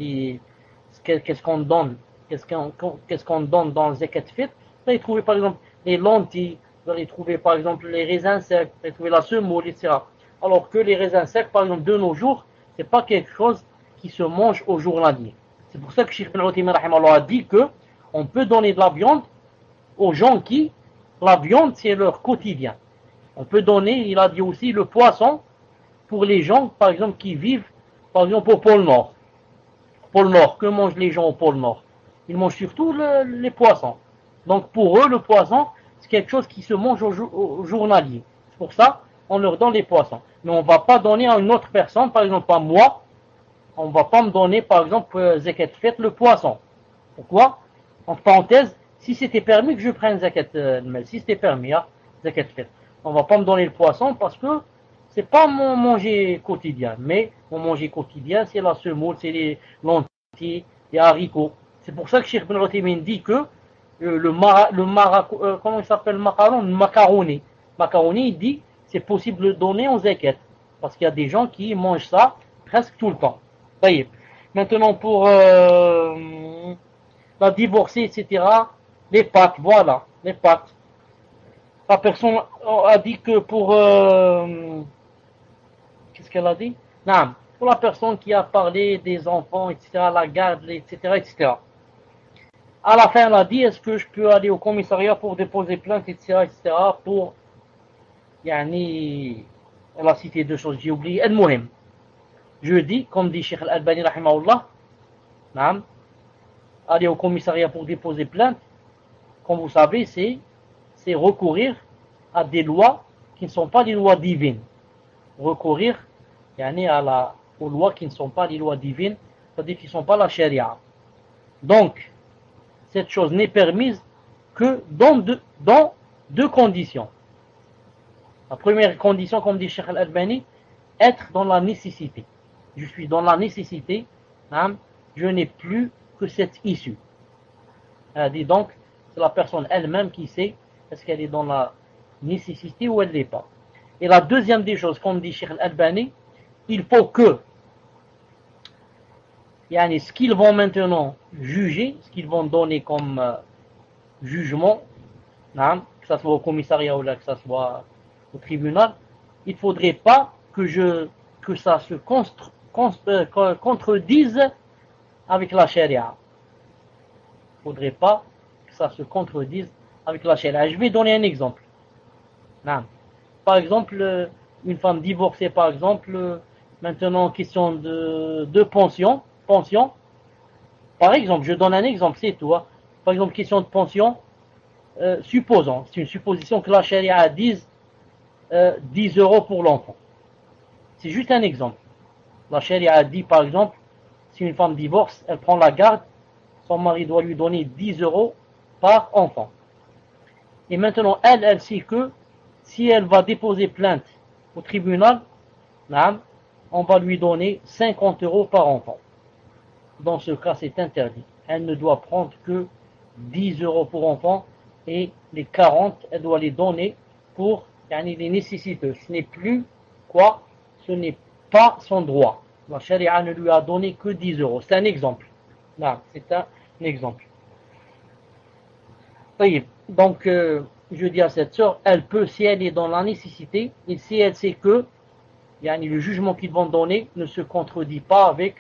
qu'est-ce qu'on donne dans le zakat fitr, vous allez trouver par exemple les lentilles, vous allez trouver par exemple les raisins secs, vous allez trouver la semoule, etc. Alors que les raisins secs, par exemple, de nos jours, c'est pas quelque chose qui se mange au journalier. C'est pour ça que Cheikh Ibn Uthaymin a dit que on peut donner de la viande aux gens qui, la viande, c'est leur quotidien. On peut donner, il a dit aussi, le poisson pour les gens, par exemple, qui vivent, par exemple, au pôle Nord. Pôle Nord, que mangent les gens au pôle Nord? Ils mangent surtout les poissons. Donc pour eux, le poisson, c'est quelque chose qui se mange au journalier. C'est pour ça on leur donne les poissons. Mais on ne va pas donner à une autre personne, par exemple à moi, on ne va pas me donner, par exemple, zakat fitr, le poisson. Pourquoi? En parenthèse, si c'était permis que je prenne zakat, si c'était permis, zakat fitr, on ne va pas me donner le poisson parce que c'est pas mon manger quotidien. Mais mon manger quotidien, c'est la semoule, c'est les lentilles, les haricots. C'est pour ça que Cheikh Ibn Uthaymin dit que comment il s'appelle le macaron? Le macaroni. Macaroni, il dit c'est possible de donner en zakat. Parce qu'il y a des gens qui mangent ça presque tout le temps. Maintenant, pour la divorcée, etc., les pâtes, voilà, les pâtes. La personne a dit que pour... qu'est-ce qu'elle a dit? Non, pour la personne qui a parlé des enfants, etc., la garde, etc., etc. À la fin, elle a dit, est-ce que je peux aller au commissariat pour déposer plainte, etc., etc., pour... elle a cité deux choses, j'ai oublié. El-Muhim. Je dis, comme dit Cheikh Al-Albani, rahimahullah, aller au commissariat pour déposer plainte, comme vous savez, c'est recourir à des lois qui ne sont pas des lois divines. Recourir aux lois qui ne sont pas les lois divines, c'est-à-dire qui ne sont pas la charia. Donc, cette chose n'est permise que dans deux conditions. La première condition, comme dit Cheikh Al-Albani, être dans la nécessité. Je suis dans la nécessité, je n'ai plus que cette issue. Elle dit donc, c'est la personne elle-même qui sait est-ce qu'elle est dans la nécessité ou elle n'est pas. Et la deuxième des choses, comme dit Cheikh Al-Albani, il faut que ce qu'ils vont maintenant juger, ce qu'ils vont donner comme jugement, que ce soit au commissariat ou là, que ce soit au tribunal, il ne faudrait pas que ça se contredise avec la charia. Il ne faudrait pas que ça se contredise avec la charia. Je vais donner un exemple. Par exemple, une femme divorcée, par exemple, maintenant question de pension. Par exemple, je donne un exemple, c'est tout. Par exemple, question de pension, supposons, c'est une supposition que la charia dise 10 euros pour l'enfant. C'est juste un exemple. La charia a dit, par exemple, si une femme divorce, elle prend la garde, son mari doit lui donner 10 euros par enfant. Et maintenant, elle sait que si elle va déposer plainte au tribunal, on va lui donner 50 € par enfant. Dans ce cas, c'est interdit. Elle ne doit prendre que 10 € pour enfant et les 40, elle doit les donner pour les nécessiteux. Ce n'est plus quoi? Ce n'est pas son droit. La charia ne lui a donné que 10 €. C'est un exemple. C'est un exemple. Donc, je dis à cette sœur, elle peut, si elle est dans la nécessité, et si elle sait que le jugement qu'ils vont donner ne se contredit pas avec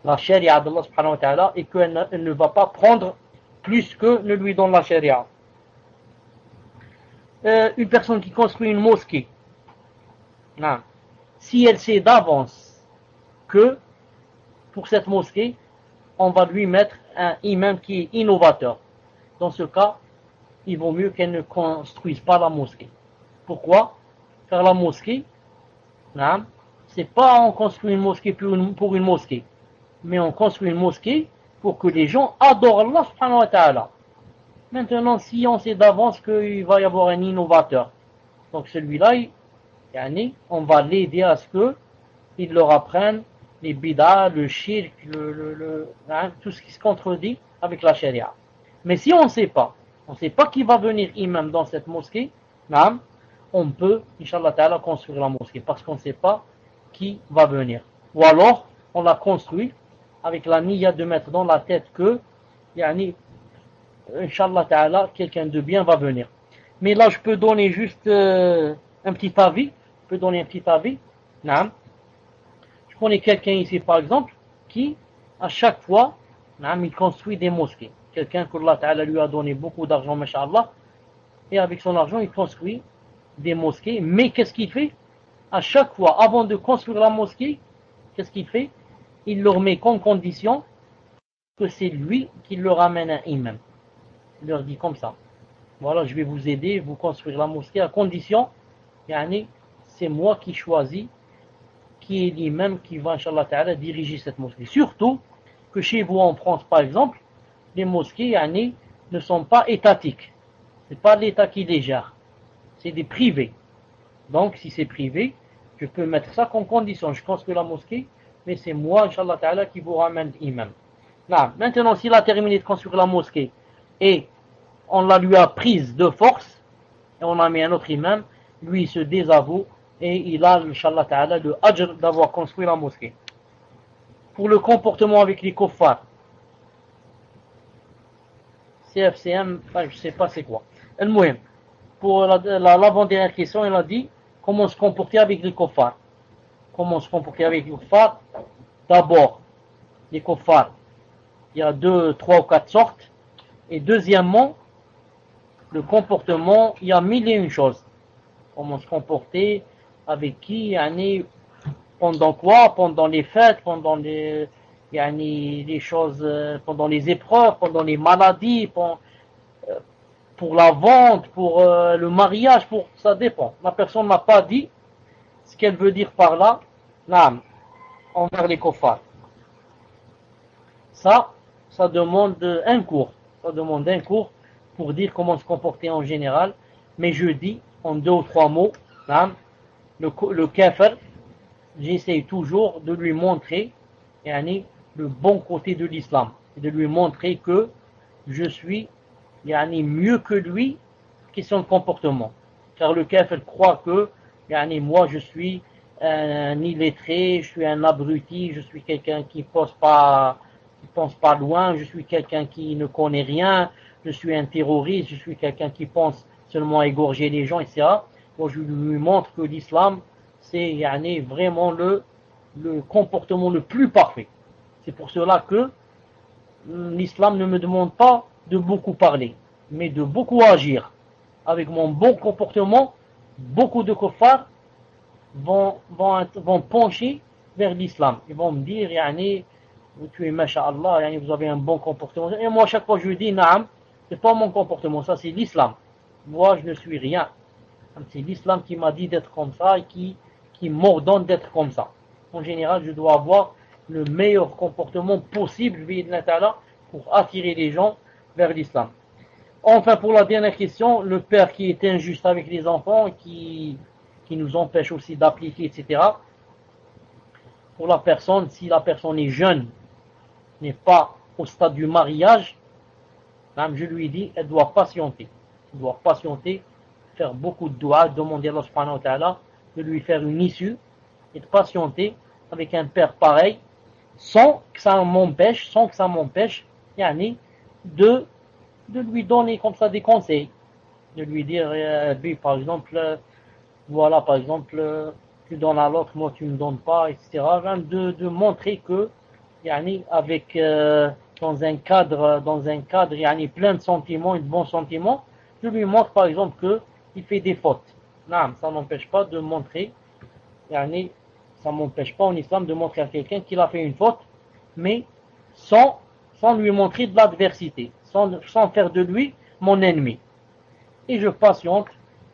la charia d'Allah subhanahu wa ta'ala et qu'elle ne va pas prendre plus que ne lui donne la charia. Une personne qui construit une mosquée, si elle sait d'avance que pour cette mosquée, on va lui mettre un imam qui est innovateur, dans ce cas, il vaut mieux qu'elle ne construise pas la mosquée. Pourquoi? Car la mosquée, c'est pas on construit une mosquée pour une mosquée, mais on construit une mosquée pour que les gens adorent Allah subhanahu wa ta'ala. Maintenant, si on sait d'avance qu'il va y avoir un innovateur, donc celui-là, on va l'aider à ce qu'il leur apprenne les bid'ah, le shirk, tout ce qui se contredit avec la charia. Mais si on ne sait pas qui va venir imam dans cette mosquée, on peut, Inch'Allah ta'ala, construire la mosquée parce qu'on ne sait pas qui va venir. Ou alors, on la construit avec la niya de mettre dans la tête que, Inch'Allah ta'ala, quelqu'un de bien va venir. Mais là, je peux donner juste un petit avis. Je connais quelqu'un ici, par exemple, qui, à chaque fois, il construit des mosquées. Quelqu'un que Allah ta'ala lui a donné beaucoup d'argent, masha'Allah, et avec son argent, il construit des mosquées. Mais qu'est-ce qu'il fait? À chaque fois, avant de construire la mosquée, qu'est-ce qu'il fait? Il leur met comme condition que c'est lui qui leur amène un imam. Il leur dit comme ça. Voilà, je vais vous aider, vous construire la mosquée à condition, c'est moi qui choisis qui est l'imam qui va, Inch'Allah ta'ala, diriger cette mosquée. Surtout que chez vous en France, par exemple, les mosquées ne sont pas étatiques. C'est pas l'État qui les gère. C'est des privés. Donc, si c'est privé, je peux mettre ça comme condition. Je construis la mosquée, mais c'est moi, Inch'Allah ta'ala, qui vous ramène imam. Là, maintenant, s'il a terminé de construire la mosquée et on la lui a prise de force, et on a mis un autre imam, lui il se désavoue et il a, Inch'Allah ta'ala, le ajr d'avoir construit la mosquée. Pour le comportement avec les kuffars, CFCM, je ne sais pas c'est quoi. El-Mouhim, pour l'avant-dernière question, il a dit comment se comporter avec les kuffars. Comment se comporter avec les kuffars? D'abord, les kuffars, il y a 2, 3 ou 4 sortes. Et deuxièmement, le comportement, il y a 1001 choses. Comment se comporter, avec qui, pendant quoi? Pendant les fêtes, pendant les choses, pendant les épreuves, pendant les maladies, pour la vente, pour le mariage, ça dépend. La personne n'a pas dit ce qu'elle veut dire par là, envers les kuffars. Ça demande un cours. Ça demande un cours pour dire comment se comporter en général. Mais je dis en 2 ou 3 mots, le kafir, j'essaie toujours de lui montrer le bon côté de l'islam. Et de lui montrer que je suis mieux que lui, question de comportement. Car le kafir croit que moi je suis un illettré, je suis un abruti, je suis quelqu'un qui pense pas loin, je suis quelqu'un qui ne connaît rien, je suis un terroriste, je suis quelqu'un qui pense seulement à égorger les gens, etc. Bon, je lui montre que l'islam, c'est vraiment le comportement le plus parfait. C'est pour cela que l'islam ne me demande pas de beaucoup parler, mais de beaucoup agir. Avec mon bon comportement, beaucoup de kuffars vont pencher vers l'islam. Ils vont me dire, tu es masha'Allah, vous avez un bon comportement. Et moi, chaque fois, je lui dis, naam, c'est pas mon comportement, ça c'est l'islam. Moi, je ne suis rien. C'est l'islam qui m'a dit d'être comme ça et qui m'ordonne d'être comme ça. En général, je dois avoir le meilleur comportement possible pour attirer les gens vers l'islam. Enfin, pour la dernière question, le père qui est injuste avec les enfants, qui nous empêche aussi d'appliquer, etc. Pour la personne, si la personne est jeune, n'est pas au stade du mariage, je lui dis, elle doit patienter. Elle doit patienter, faire beaucoup de doigts, demander à Allah subhanahu wa ta'ala de lui faire une issue et de patienter avec un père pareil, sans que ça m'empêche, yani, de lui donner comme ça des conseils. De lui dire, lui, par exemple, voilà, par exemple, tu donnes à l'autre, moi tu ne me donnes pas, etc. De montrer que, yani, avec, dans un cadre, yani, plein de sentiments et de bons sentiments, je lui montre par exemple qu'il fait des fautes. Non, ça n'empêche pas de montrer, yani, ça m'empêche pas en islam de montrer à quelqu'un qu'il a fait une faute, mais sans lui montrer de l'adversité, sans faire de lui mon ennemi. Et je patiente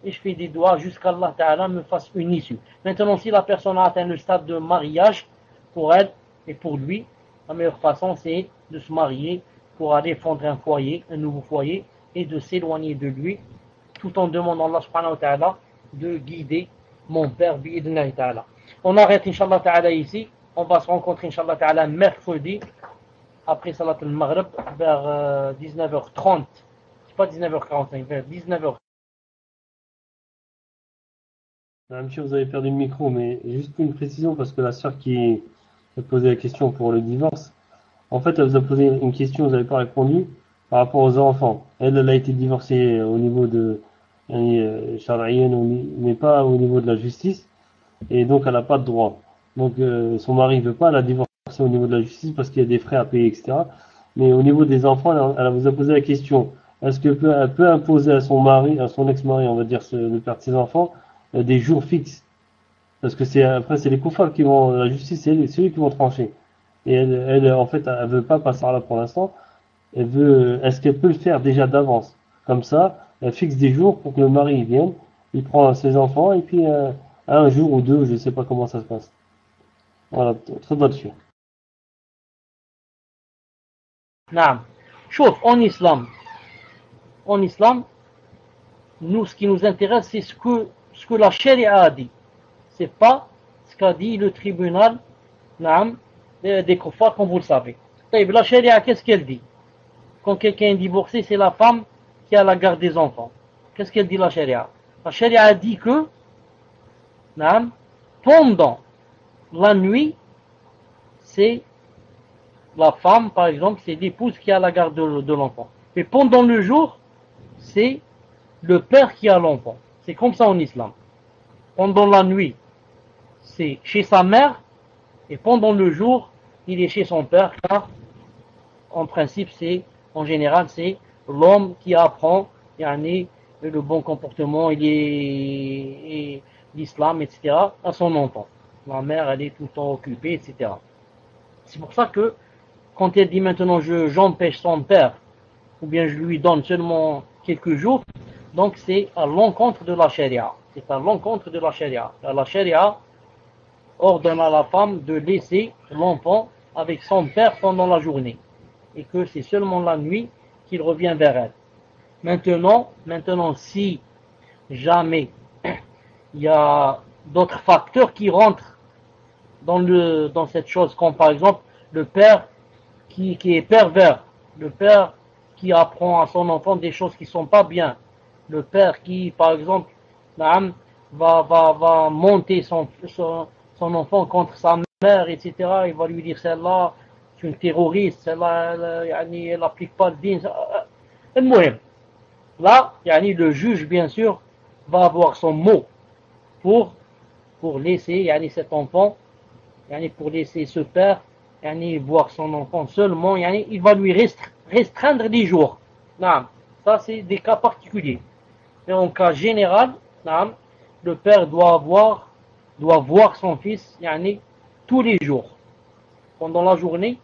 et je fais des doigts jusqu'à Allah Ta'ala me fasse une issue. Maintenant, si la personne a atteint le stade de mariage, pour elle et pour lui, la meilleure façon c'est de se marier pour aller fondre un foyer, un nouveau foyer, et de s'éloigner de lui, tout en demandant à Allah Subhanahu wa Ta'ala de guider mon père bi'idhnillahi ta'ala. On arrête Inch'Allah Ta'ala ici. On va se rencontrer Inch'Allah Ta'ala mercredi après Salat al-Maghrib vers 19h30. C'est pas 19h45, vers 19h. Monsieur, vous avez perdu le micro, mais juste une précision, parce que la sœur qui a posé la question pour le divorce, en fait, elle vous a posé une question, vous n'avez pas répondu, par rapport aux enfants. Elle a été divorcée au niveau de Shar'iyyan, mais pas au niveau de la justice, et donc elle n'a pas de droit. Donc son mari ne veut pas la divorcer au niveau de la justice parce qu'il y a des frais à payer, etc. Mais au niveau des enfants, elle vous a posé la question, est-ce qu'elle peut imposer à son mari, à son ex-mari, on va dire le père de ses enfants, des jours fixes? Parce que après c'est les koufars qui vont, la justice, c'est eux qui vont trancher. Et elle, en fait, elle veut pas passer là pour l'instant. Elle veut, est-ce qu'elle peut le faire déjà d'avance? Comme ça, elle fixe des jours pour que le mari vienne, il prend ses enfants, et puis un jour ou deux, je sais pas comment ça se passe. Voilà, très bonne dessus. Naam. Chauffe, en islam, nous, ce qui nous intéresse, c'est ce que la charia a dit. C'est pas ce qu'a dit le tribunal, naam, des kuffars, comme vous le savez. La charia, qu'est-ce qu'elle dit? Quand quelqu'un est divorcé, c'est la femme qui a la garde des enfants. Qu'est-ce qu'elle dit la charia? La charia a dit que, naam, pendant la nuit, c'est la femme, par exemple, c'est l'épouse qui a la garde de l'enfant. Mais pendant le jour, c'est le père qui a l'enfant. C'est comme ça en islam. Pendant la nuit, c'est chez sa mère, et pendant le jour, il est chez son père, car en principe, en général, c'est l'homme qui apprend yani, le bon comportement et l'islam, etc., à son enfant. La mère, elle est tout le temps occupée, etc. C'est pour ça que, quand elle dit maintenant j'empêche son père, ou bien je lui donne seulement quelques jours, donc c'est à l'encontre de la charia. C'est à l'encontre de la charia. La charia ordonne à la femme de laisser l'enfant avec son père pendant la journée. Et que c'est seulement la nuit qu'il revient vers elle. Maintenant, si jamais il y a d'autres facteurs qui rentrent dans cette chose, comme par exemple le père qui est pervers, le père qui apprend à son enfant des choses qui ne sont pas bien, le père qui, par exemple, va monter son enfant contre sa mère, etc. Il va lui dire, celle-là, c'est une terroriste, celle-là, elle n'applique pas le din. Là, le juge, bien sûr, va avoir son mot pour laisser cet enfant, pour laisser ce père voir son enfant seulement, il va lui restreindre des jours. Ça, c'est des cas particuliers. Mais en cas général, le père doit voir son fils tous les jours, pendant la journée,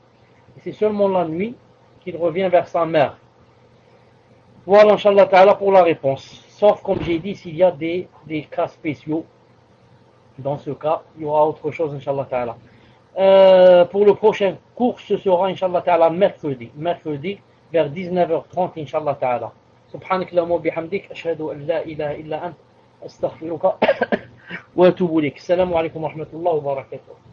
et c'est seulement la nuit qu'il revient vers sa mère. Voilà, Inch'Allah Ta'ala, pour la réponse. Sauf, comme j'ai dit, s'il y a des cas spéciaux. Dans ce cas, il y aura autre chose, Inch'Allah Ta'ala. Pour le prochain cours, ce sera, Inch'Allah Ta'ala, mercredi vers 19h30, Inch'Allah Ta'ala. سبحانك اللهم وبحمدك أشهد أن لا إله إلا أنت أستغفرك وأتوب إليك. السلام عليكم ورحمة الله وبركاته.